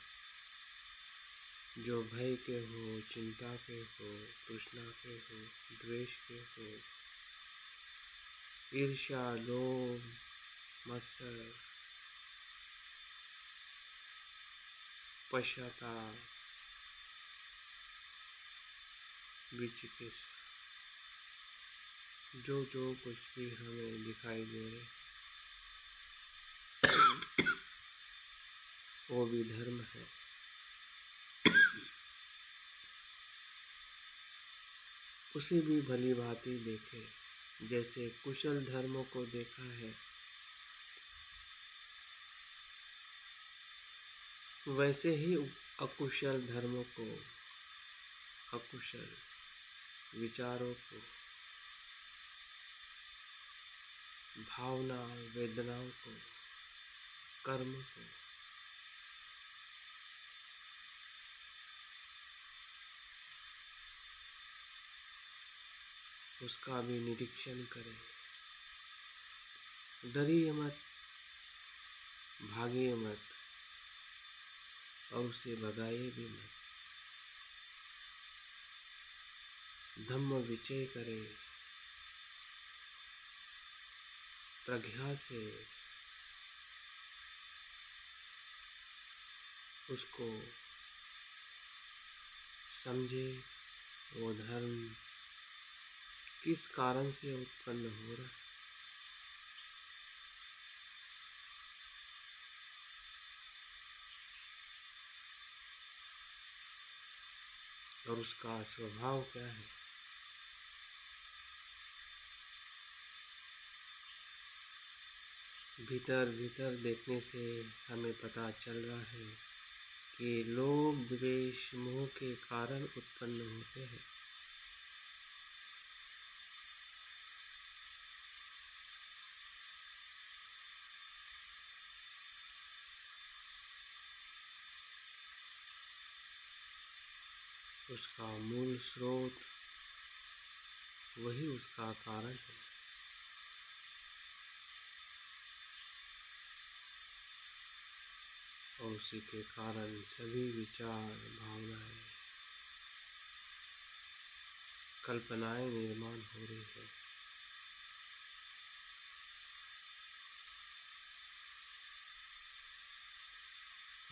जो भय के हो, चिंता के हो, तृष्णा के हो, द्वेष के हो, ईर्ष्या, लोभ, मत्सर, पश्चाताप, विचिकित्सा, जो कुछ भी हमें दिखाई दे रहे वो भी धर्म है। उसे भी भली भांति देखे, जैसे कुशल धर्मों को देखा है वैसे ही अकुशल धर्मों को, अकुशल विचारों को, भावना, वेदनाओं को, कर्म को उसका भी निरीक्षण करें। डरिए मत, भागिए मत और उसे भगाइए भी मत। धम्म विचय करें, प्रज्ञा से उसको समझे वो धर्म किस कारण से उत्पन्न हो रहा है, और उसका स्वभाव क्या है। भीतर भीतर देखने से हमें पता चल रहा है कि लोभ द्वेष मोह के कारण उत्पन्न होते हैं। उसका मूल स्रोत वही उसका कारण है, और उसी के कारण सभी विचार, भावनाएं, कल्पनाएं निर्माण हो रही है।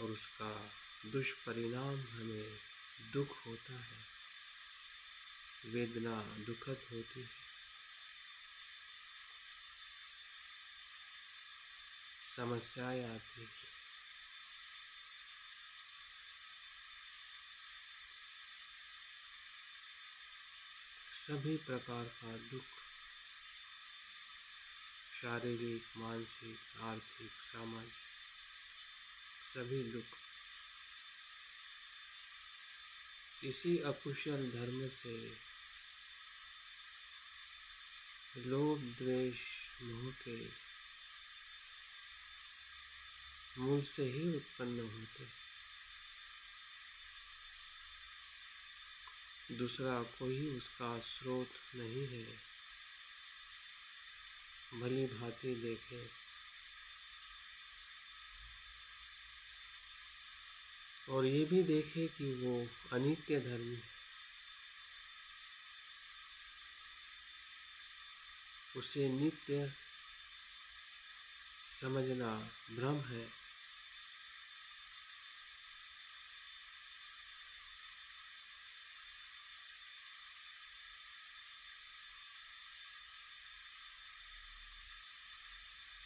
और उसका दुष्परिणाम हमें दुख होता है, वेदना दुखद होती है, समस्याएं आती है। सभी प्रकार का दुख, शारीरिक, मानसिक, आर्थिक, सामाजिक, सभी दुख इसी अकुशल धर्म से, लोभ द्वेष मोह के मूल से ही उत्पन्न होते हैं। दूसरा कोई उसका स्रोत नहीं है। भली भांति देखें और ये भी देखें कि वो अनित्य धर्म है। उसे नित्य समझना भ्रम है।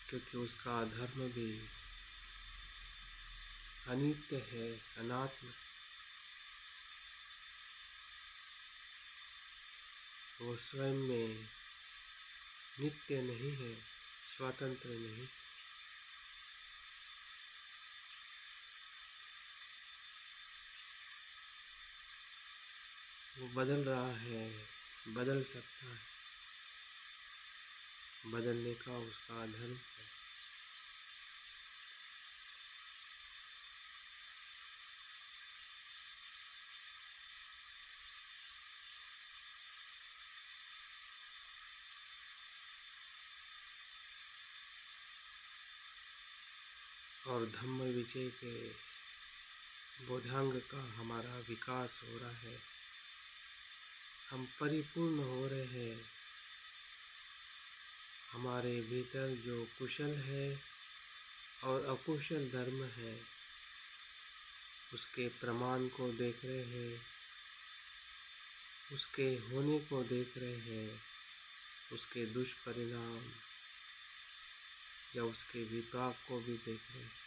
क्योंकि उसका धर्म भी अनित्य है, अनात्म। वो स्वयं में नित्य नहीं है, स्वतंत्र नहीं। वो बदल रहा है, बदल सकता है, बदलने का उसका धर्म है। और धम्म विजय के बोधांग का हमारा विकास हो रहा है। हम परिपूर्ण हो रहे हैं। हमारे भीतर जो कुशल है और अकुशल धर्म है, उसके प्रमाण को देख रहे हैं, उसके होने को देख रहे हैं, उसके दुष्परिणाम या उसके विपाक को भी देख रहे हैं।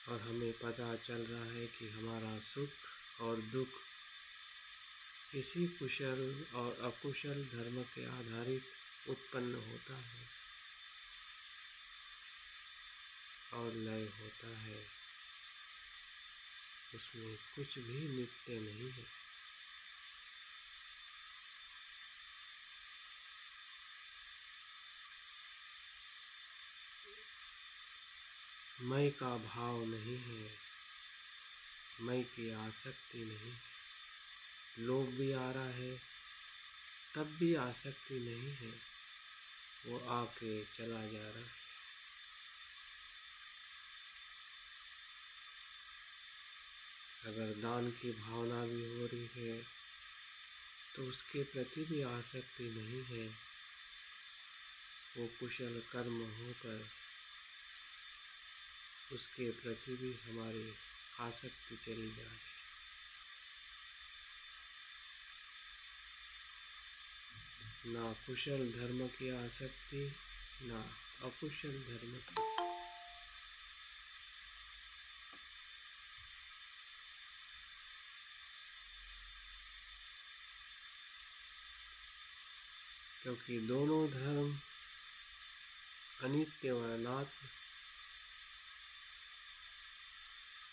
और हमें पता चल रहा है कि हमारा सुख और दुख इसी कुशल और अकुशल धर्म के आधारित उत्पन्न होता है और लय होता है। उसमें कुछ भी नित्य नहीं है। मैं का भाव नहीं है, मैं की आसक्ति नहीं है। लोभ भी आ रहा है तब भी आसक्ति नहीं है, वो आके चला जा रहा है। अगर दान की भावना भी हो रही है तो उसके प्रति भी आसक्ति नहीं है, वो कुशल कर्म होकर उसके प्रति भी हमारी आसक्ति चली जाए। ना कुशल धर्म की आसक्ति, ना अकुशल धर्म की। क्योंकि दोनों धर्म अनित्य और अनात्म,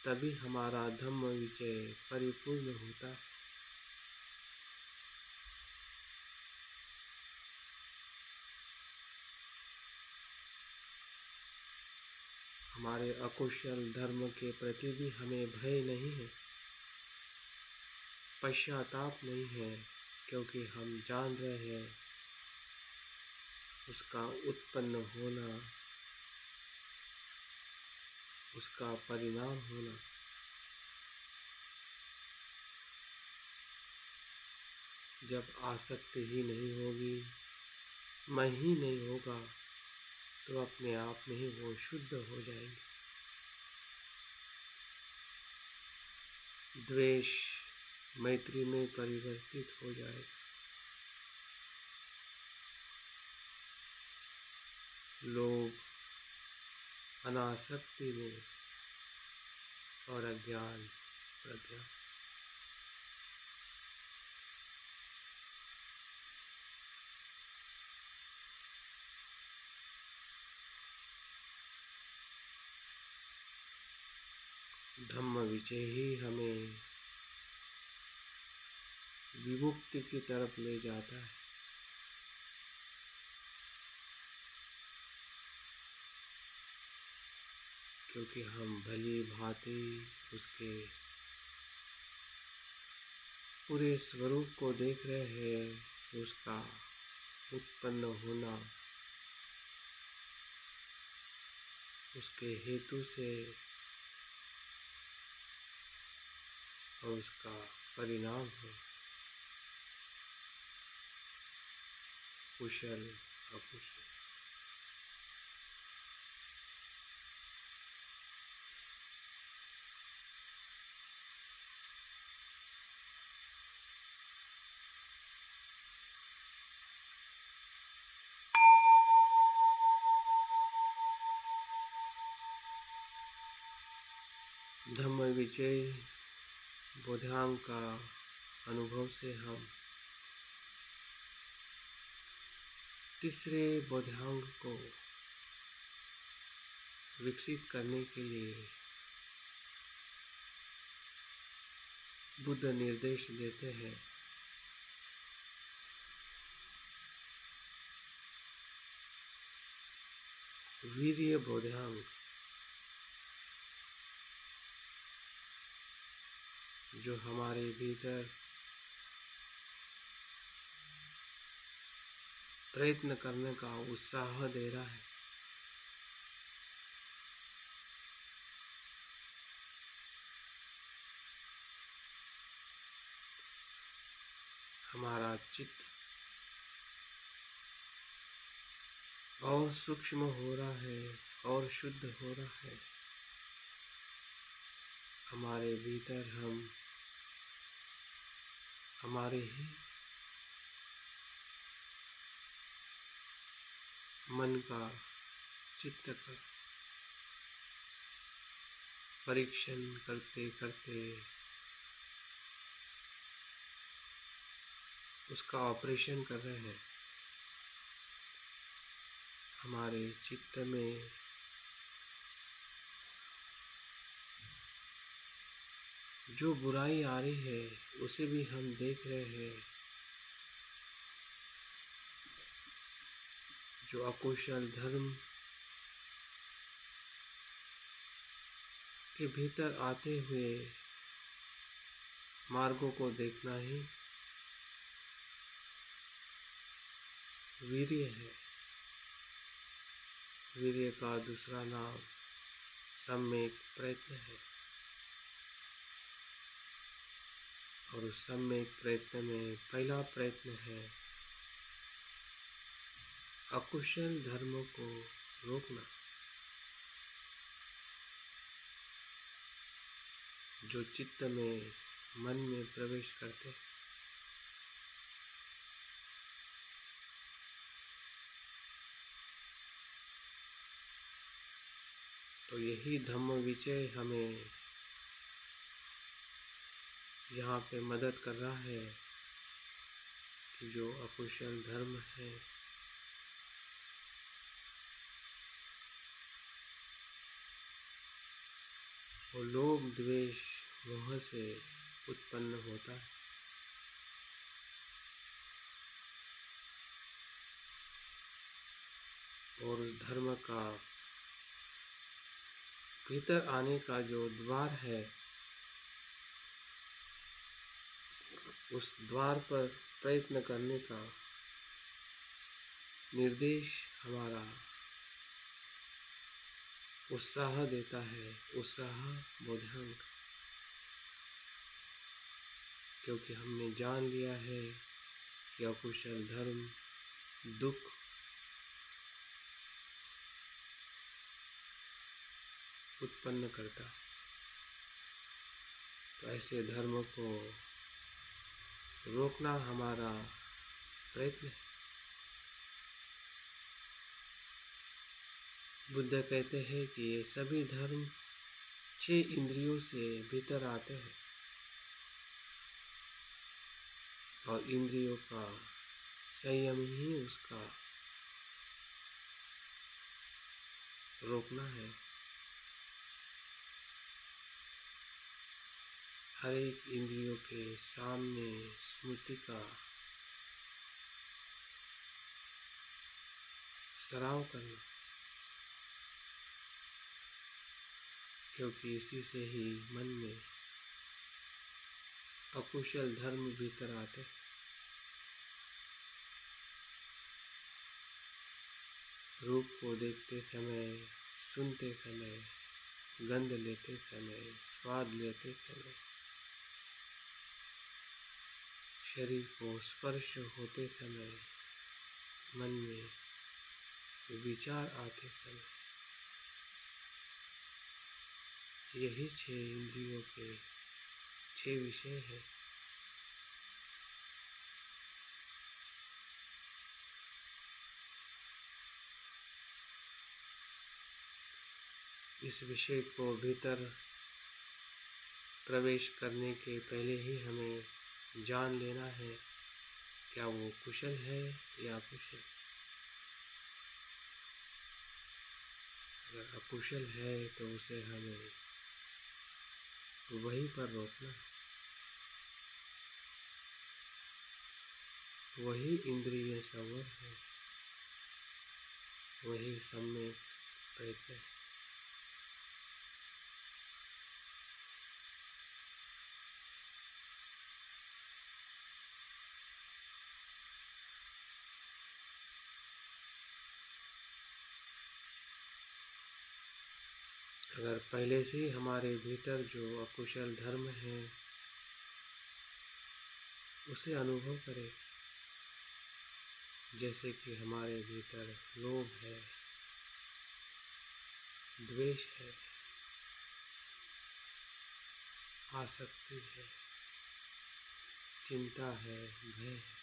तभी हमारा धम्म विजय परिपूर्ण होता है। हमारे अकुशल धर्म के प्रति भी हमें भय नहीं है, पश्चाताप नहीं है, क्योंकि हम जान रहे हैं उसका उत्पन्न होना, उसका परिणाम होना। जब आसक्ति ही नहीं होगी, मैं ही नहीं होगा, तो अपने आप में ही वो शुद्ध हो जाएंगे। द्वेष मैत्री में परिवर्तित हो जाएगा। लोभ अनासक्ति में और अज्ञान प्रज्ञा। धम्म विजय ही हमें विमुक्ति की तरफ ले जाता है। क्योंकि हम भली भांति उसके पूरे स्वरूप को देख रहे हैं कि उसका उत्पन्न होना, उसके हेतु से और उसका परिणाम है कुशल अकुशल। धम्म विजय बोधांग का अनुभव से हम तीसरे बोधांग को विकसित करने के लिए बुद्ध निर्देश देते हैं। वीर्य बोधांग, जो हमारे भीतर प्रयत्न करने का उत्साह दे रहा है। हमारा चित्त और सूक्ष्म हो रहा है और शुद्ध हो रहा है। हमारे भीतर हम हमारे ही मन का, चित्त का परीक्षण करते करते उसका ऑपरेशन कर रहे हैं। हमारे चित्त में जो बुराई आ रही है उसे भी हम देख रहे हैं। जो अकुशल धर्म के भीतर आते हुए मार्गों को देखना ही वीर्य है। वीर्य का दूसरा नाम सम्यक प्रयत्न है। और उस सम्यक प्रयत्न में पहला प्रयत्न है अकुशल धर्मों को रोकना, जो चित्त में, मन में प्रवेश करते हैं। तो यही धम्म विजय हमें यहाँ पे मदद कर रहा है कि जो अकुशल धर्म है वो लोभ, द्वेष, मोह से उत्पन्न होता है। और उस धर्म का भीतर आने का जो द्वार है, उस द्वार पर प्रयत्न करने का निर्देश हमारा उत्साह देता है, उत्साह बोधंग, क्योंकि हमने जान लिया है कि अकुशल धर्म दुख, उत्पन्न करता। तो ऐसे धर्म को रोकना हमारा प्रयत्न है। बुद्ध कहते हैं कि ये सभी धर्म 6 इंद्रियों से भीतर आते हैं और इंद्रियों का संयम ही उसका रोकना है। हर एक इंद्रियों के सामने स्मृति का सराव करना, क्योंकि इसी से ही मन में अकुशल धर्म भीतर आते हैं। रूप को देखते समय, सुनते समय, गंध लेते समय, स्वाद लेते समय, शरीर को स्पर्श होते समय, मन में विचार आते समय, यही 6 इंद्रियों के 6 विषय हैं। इस विषय को भीतर प्रवेश करने के पहले ही हमें जान लेना है, क्या वो कुशल है या अकुशल। अगर अकुशल है तो उसे हमें वहीं पर रोकना है। वही इंद्रिय संवर है, वही सम्यक प्रयत्न है। अगर पहले से ही हमारे भीतर जो अकुशल धर्म है उसे अनुभव करें, जैसे कि हमारे भीतर लोभ है, द्वेष है, आसक्ति है, चिंता है, भय है।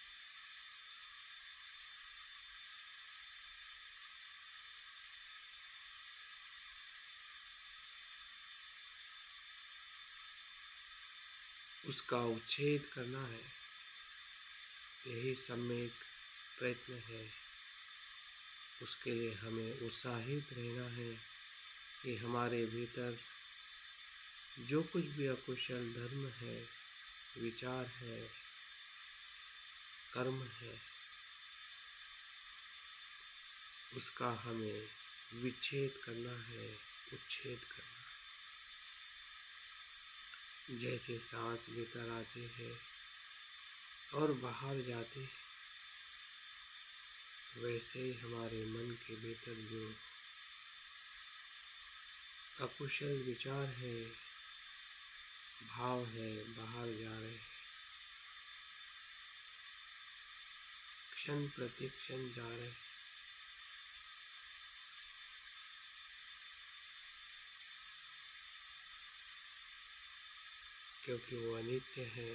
उसका उच्छेद करना है, यही सम्यक प्रयत्न है। उसके लिए हमें उत्साहित रहना है कि हमारे भीतर जो कुछ भी अकुशल धर्म है, विचार है, कर्म है, उसका हमें विच्छेद करना है, उच्छेद करना। जैसे सांस भीतर आती है और बाहर जाती है, वैसे ही हमारे मन के भीतर जो अकुशल विचार है, भाव है, बाहर जा रहे हैं, क्षण प्रति क्षण जा रहे हैं। क्योंकि वो अनित्य है।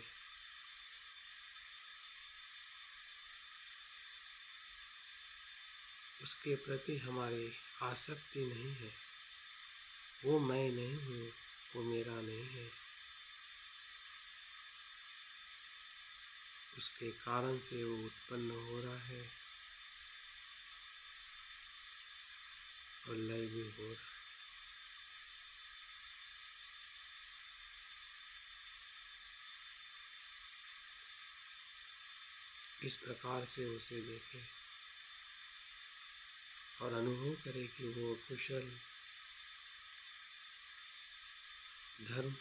उसके प्रति हमारी आसक्ति नहीं है। वो मैं नहीं हूँ, वो मेरा नहीं है। उसके कारण से वो उत्पन्न हो रहा है और लय भी हो रहा है। इस प्रकार से उसे देखें और अनुभव करें कि वो कुशल धर्म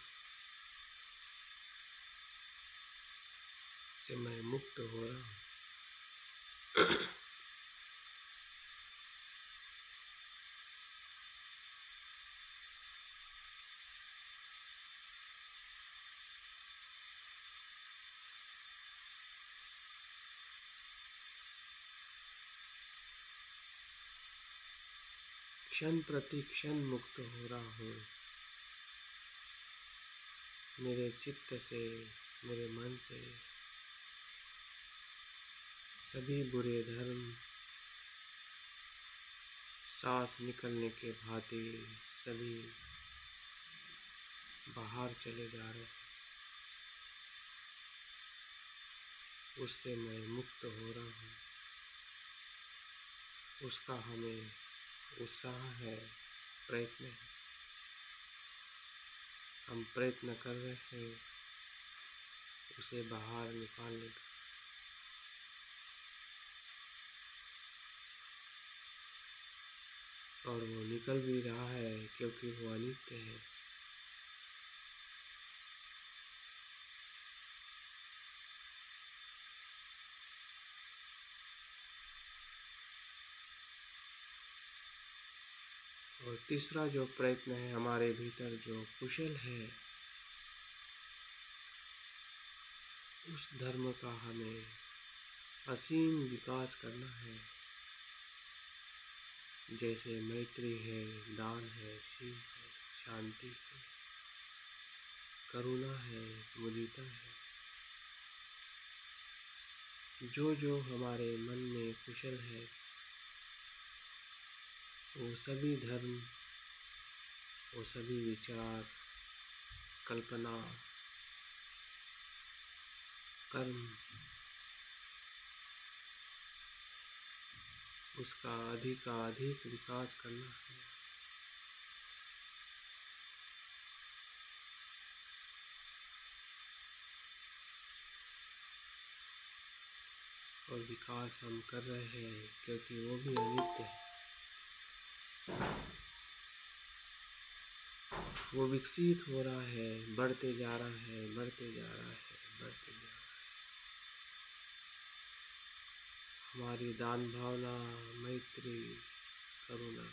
से मैं मुक्त हो रहा हूँ। क्षण प्रति क्षण मुक्त हो रहा हूँ। मेरे चित्त से, मेरे मन से सभी बुरे धर्म सांस निकलने के भांति सभी बाहर चले जा रहे हैं। उससे मैं मुक्त हो रहा हूँ। उसका हमें उत्साह है, प्रयत्न है। हम प्रयत्न कर रहे हैं उसे बाहर निकालने का। और वो निकल भी रहा है क्योंकि वो अनित्य है। और तीसरा जो प्रयत्न है हमारे भीतर जो कुशल है, उस धर्म का हमें असीम विकास करना है। जैसे मैत्री है, दान है, शिव है, शांति है, करुणा है, मुदिता है। जो जो हमारे मन में कुशल है वो सभी धर्म, वो सभी विचार, कल्पना, कर्म उसका अधिक विकास करना है। और विकास हम कर रहे हैं क्योंकि वो भी अनित्य है। वो विकसित हो रहा है, बढ़ते जा रहा है, बढ़ते जा रहा है, बढ़ते जा रहा है। हमारी दान भावना, मैत्री, करुणा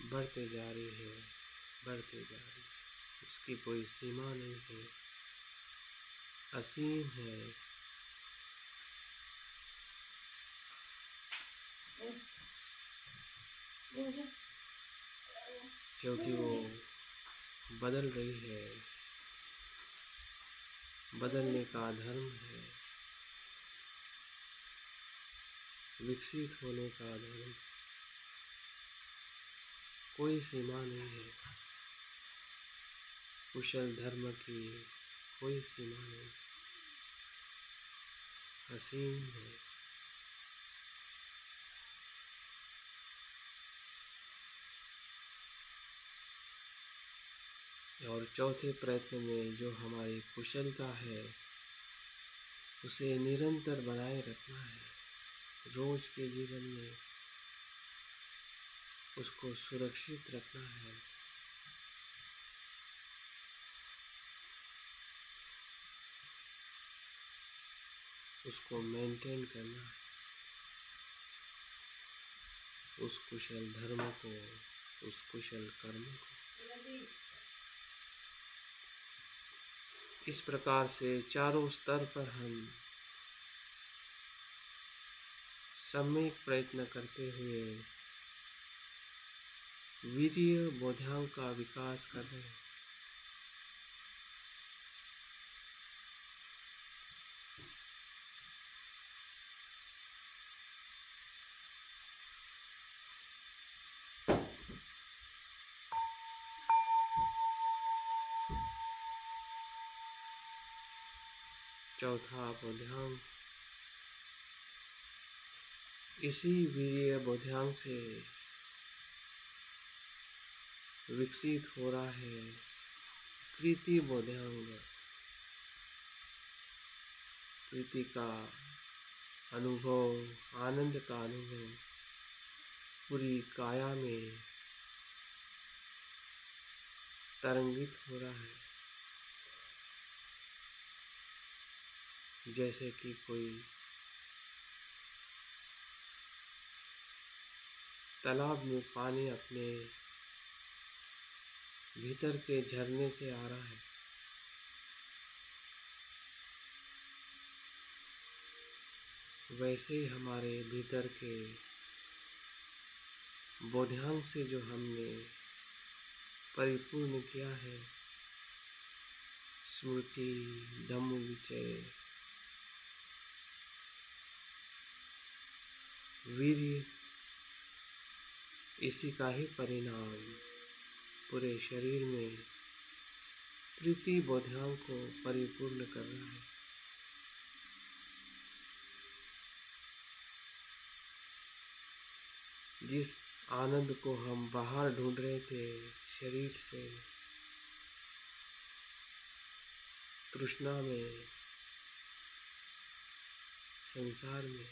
बढ़ते जा रही है, बढ़ते जा रही है। उसकी कोई सीमा नहीं है, असीम है। क्योंकि वो बदल रही है, बदलने का धर्म है, विकसित होने का धर्म। कोई सीमा नहीं है, कुशल धर्म की कोई सीमा नहीं, असीम है। और चौथे प्रयत्न में जो हमारी कुशलता है उसे निरंतर बनाए रखना है। रोज के जीवन में उसको सुरक्षित रखना है। उसको मेंटेन करना है, उस कुशल धर्म को, उस कुशल कर्म को। इस प्रकार से चारों स्तर पर हम सम्यक प्रयत्न करते हुए वीर्य बोधांग का विकास कर रहे हैं। चौथा बोधांग, इसी वीर्य बोधांग से विकसित हो रहा है प्रीति बोधांग। प्रीति का अनुभव, आनंद का अनुभव पूरी काया में तरंगित हो रहा है, जैसे कि कोई तालाब में पानी अपने भीतर के झरने से आ रहा है। वैसे ही हमारे भीतर के बोधांग से जो हमने परिपूर्ण किया है, स्मृति, धम्म विचय, वीर्य, इसी का ही परिणाम पूरे शरीर में प्रीति बोधांग को परिपूर्ण कर रहा है। जिस आनंद को हम बाहर ढूंढ रहे थे, शरीर से, तृष्णा में, संसार में,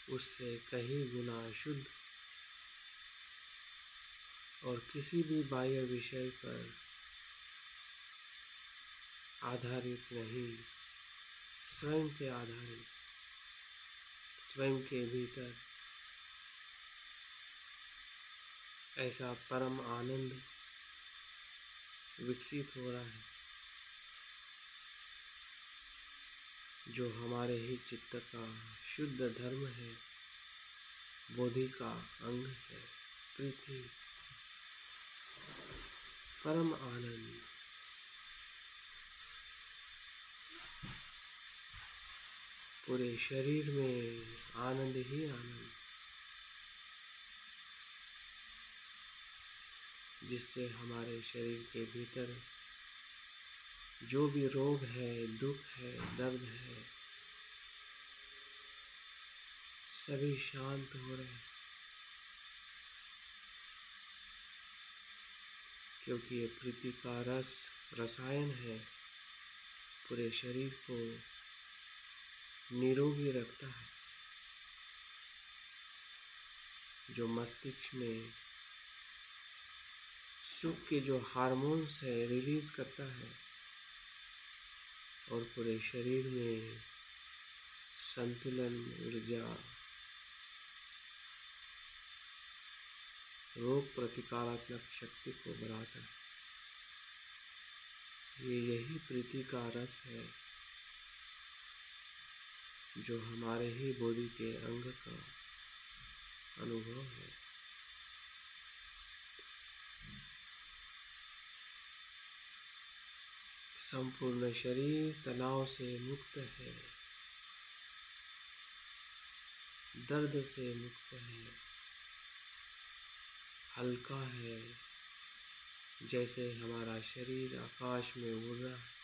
उससे कहीं गुना शुद्ध और किसी भी बाह्य विषय पर आधारित नहीं, स्वयं पे आधारित, स्वयं के भीतर ऐसा परम आनंद विकसित हो रहा है, जो हमारे ही चित्त का शुद्ध धर्म है, बोधि का अंग है। प्रीति, परम आनंद, पूरे शरीर में आनंद ही आनंद, जिससे हमारे शरीर के भीतर जो भी रोग है, दुख है, दर्द है, सभी शांत हो रहे हैं, क्योंकि ये प्रीति का रस, रसायन है, पूरे शरीर को निरोगी रखता है, जो मस्तिष्क में सुख के जो हार्मोन्स है रिलीज करता है और पूरे शरीर में संतुलन, ऊर्जा, रोग प्रतिकारात्मक शक्ति को बढ़ाता है। यही प्रीति का रस है, जो हमारे ही बोधि के अंग का अनुभव है। संपूर्ण शरीर तनाव से मुक्त है, दर्द से मुक्त है, हल्का है, जैसे हमारा शरीर आकाश में उड़ रहा है।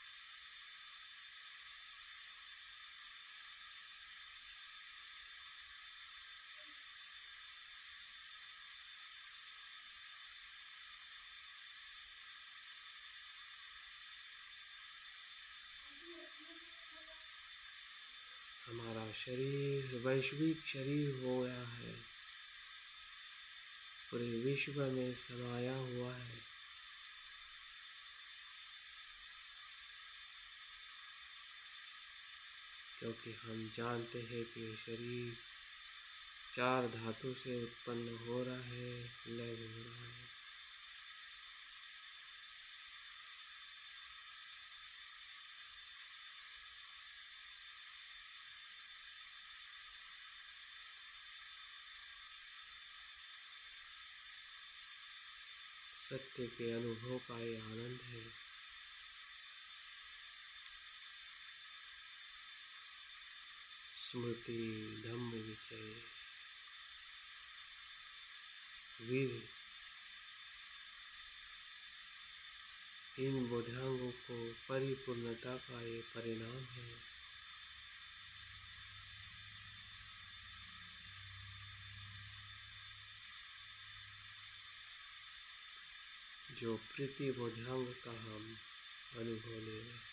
हमारा शरीर वैश्विक शरीर हो गया है, पूरे विश्व में समाया हुआ है। क्योंकि हम जानते हैं कि शरीर 4 धातु से उत्पन्न हो रहा है, लय हो रहा है। सत्य के अनुभव का ये आनंद है। स्मृति, धम्म विचय, वीर, इन बोधांगों को परिपूर्णता का ये परिणाम है। जो प्रीति बोधांग का हम अनुभव ले रहे हैं।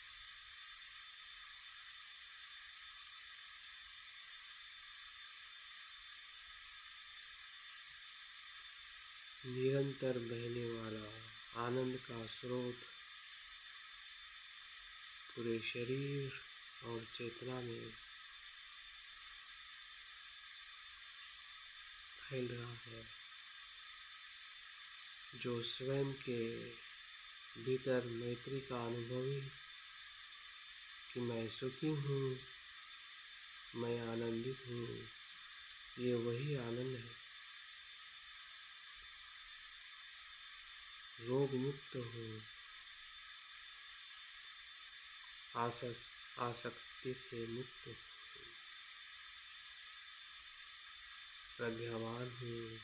निरंतर बहने वाला आनंद का स्रोत पूरे शरीर और चेतना में फैल रहा है, जो स्वयं के भीतर मैत्री का अनुभवी कि मैं सुखी हूँ, मैं आनंदित हूँ, ये वही आनंद है। रोग मुक्त हूँ, आसक्ति से मुक्त हूँ, प्रज्ञावान हूँ,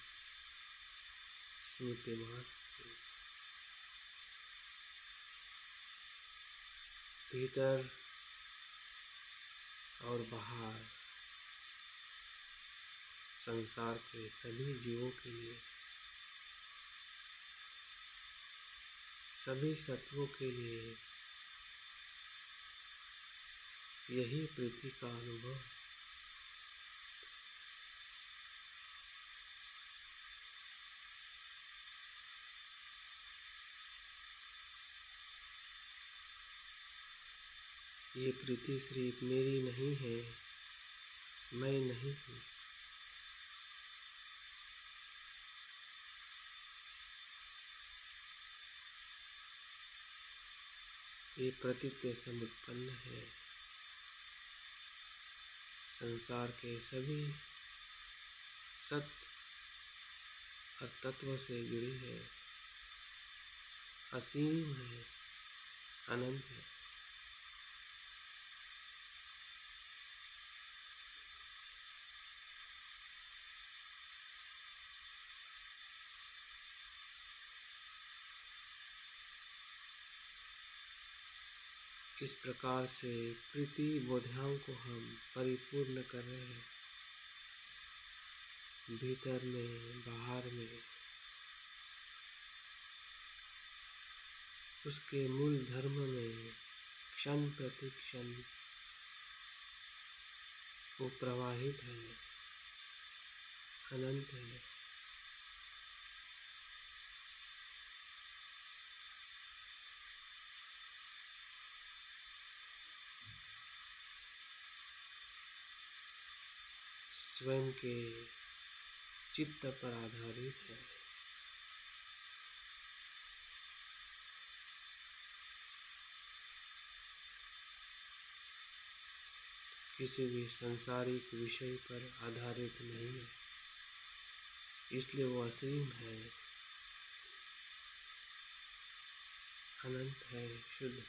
स्मृतिमान हूँ। भीतर और बाहर संसार के सभी जीवों के लिए, सभी सत्वों के लिए यही प्रीति का अनुभव है। ये प्रीति सिर्फ मेरी नहीं है, मैं नहीं हूँ। ये प्रतीत्य से उत्पन्न है, संसार के सभी सत और तत्व से जुड़ी है, असीम है, अनंत है। इस प्रकार से प्रीति बोधांग को हम परिपूर्ण कर रहे हैं, भीतर में, बाहर में। उसके मूल धर्म में क्षण प्रति क्षण वो प्रवाहित है, अनंत है। स्वयं के चित्त पर आधारित है। किसी भी सांसारिक विषय पर आधारित नहीं है, इसलिए वो असीम है, अनंत है, शुद्ध।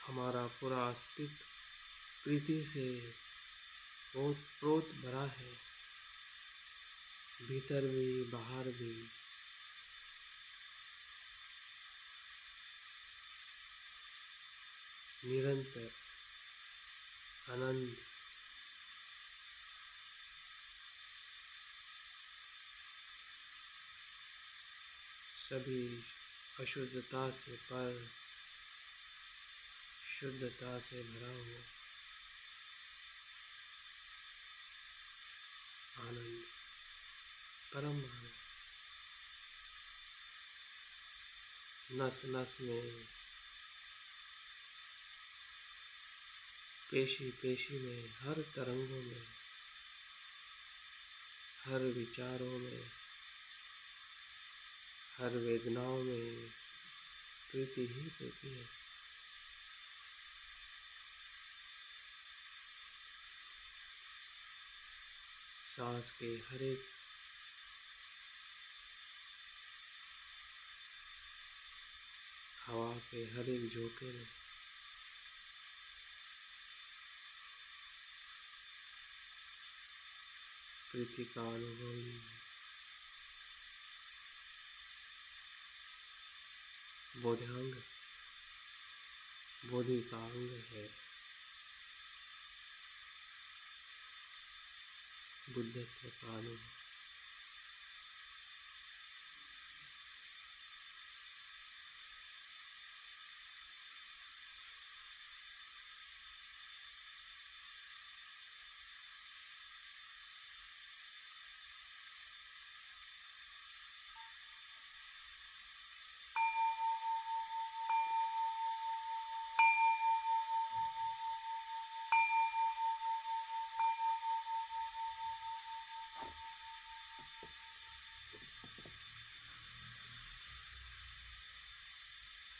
हमारा पूरा अस्तित्व प्रीति से ओतप्रोत भरा है, भीतर भी, बाहर भी। निरंतर आनंद, सभी अशुद्धता से पर, शुद्धता से भरा हुआ आनंद, परम आनंद। नस नस में, पेशी पेशी में, हर तरंगों में, हर विचारों में, हर वेदनाओं में प्रीति ही प्रीति है। सांस के हर एक हवा के हर एक झोंके में प्रीति का अनुभव ही बोधांग बोधि का अंग है, बुद्धत्व का अनुभव।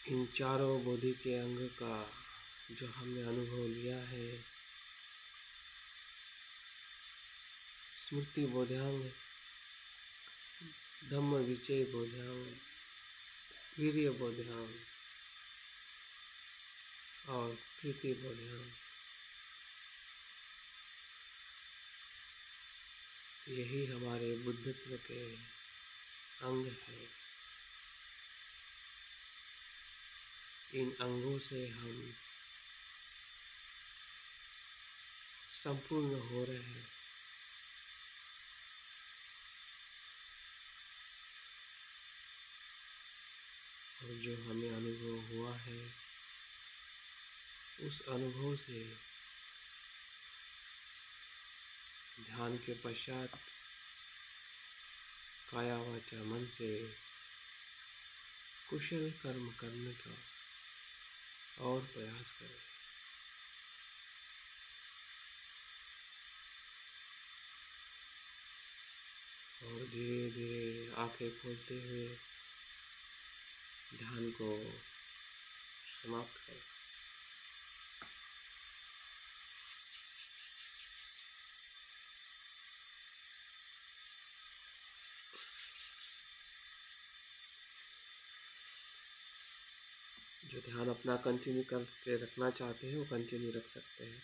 इन चारों बोधि के अंग का जो हमने अनुभव लिया है, स्मृति बोधांग, धम्म विचय बोधांग, वीर्य बोधांग और प्रीति बोधांग, यही हमारे बुद्धत्व के अंग है। इन अंगों से हम संपूर्ण हो रहे हैं। और जो हमें अनुभव हुआ है, उस अनुभव से ध्यान के पश्चात काया वाचा मन से कुशल कर्म करने का और प्रयास करें। और धीरे धीरे आंखें खोलते हुए ध्यान को समाप्त करें। जो ध्यान अपना कंटिन्यू करके रखना चाहते हैं वो कंटिन्यू रख सकते हैं।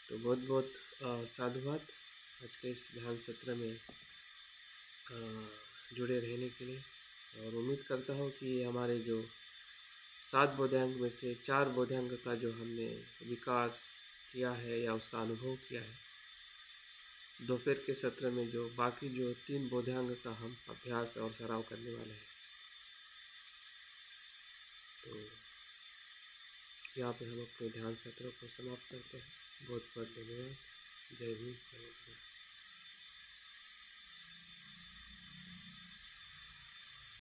तो बहुत बहुत साधुवाद आज के इस ध्यान सत्र में जुड़े रहने के लिए। और उम्मीद करता हूँ कि हमारे जो 7 बोधांग में से 4 बोधांग का जो हमने विकास किया है या उसका अनुभव किया है, दोपहर के सत्र में जो बाकी जो 3 बोधांग का हम अभ्यास और सराव करने वाले हैं। तो यहाँ पे हम अपने ध्यान सत्रों को समाप्त करते हैं। बहुत बहुत धन्यवाद। जय हिंद।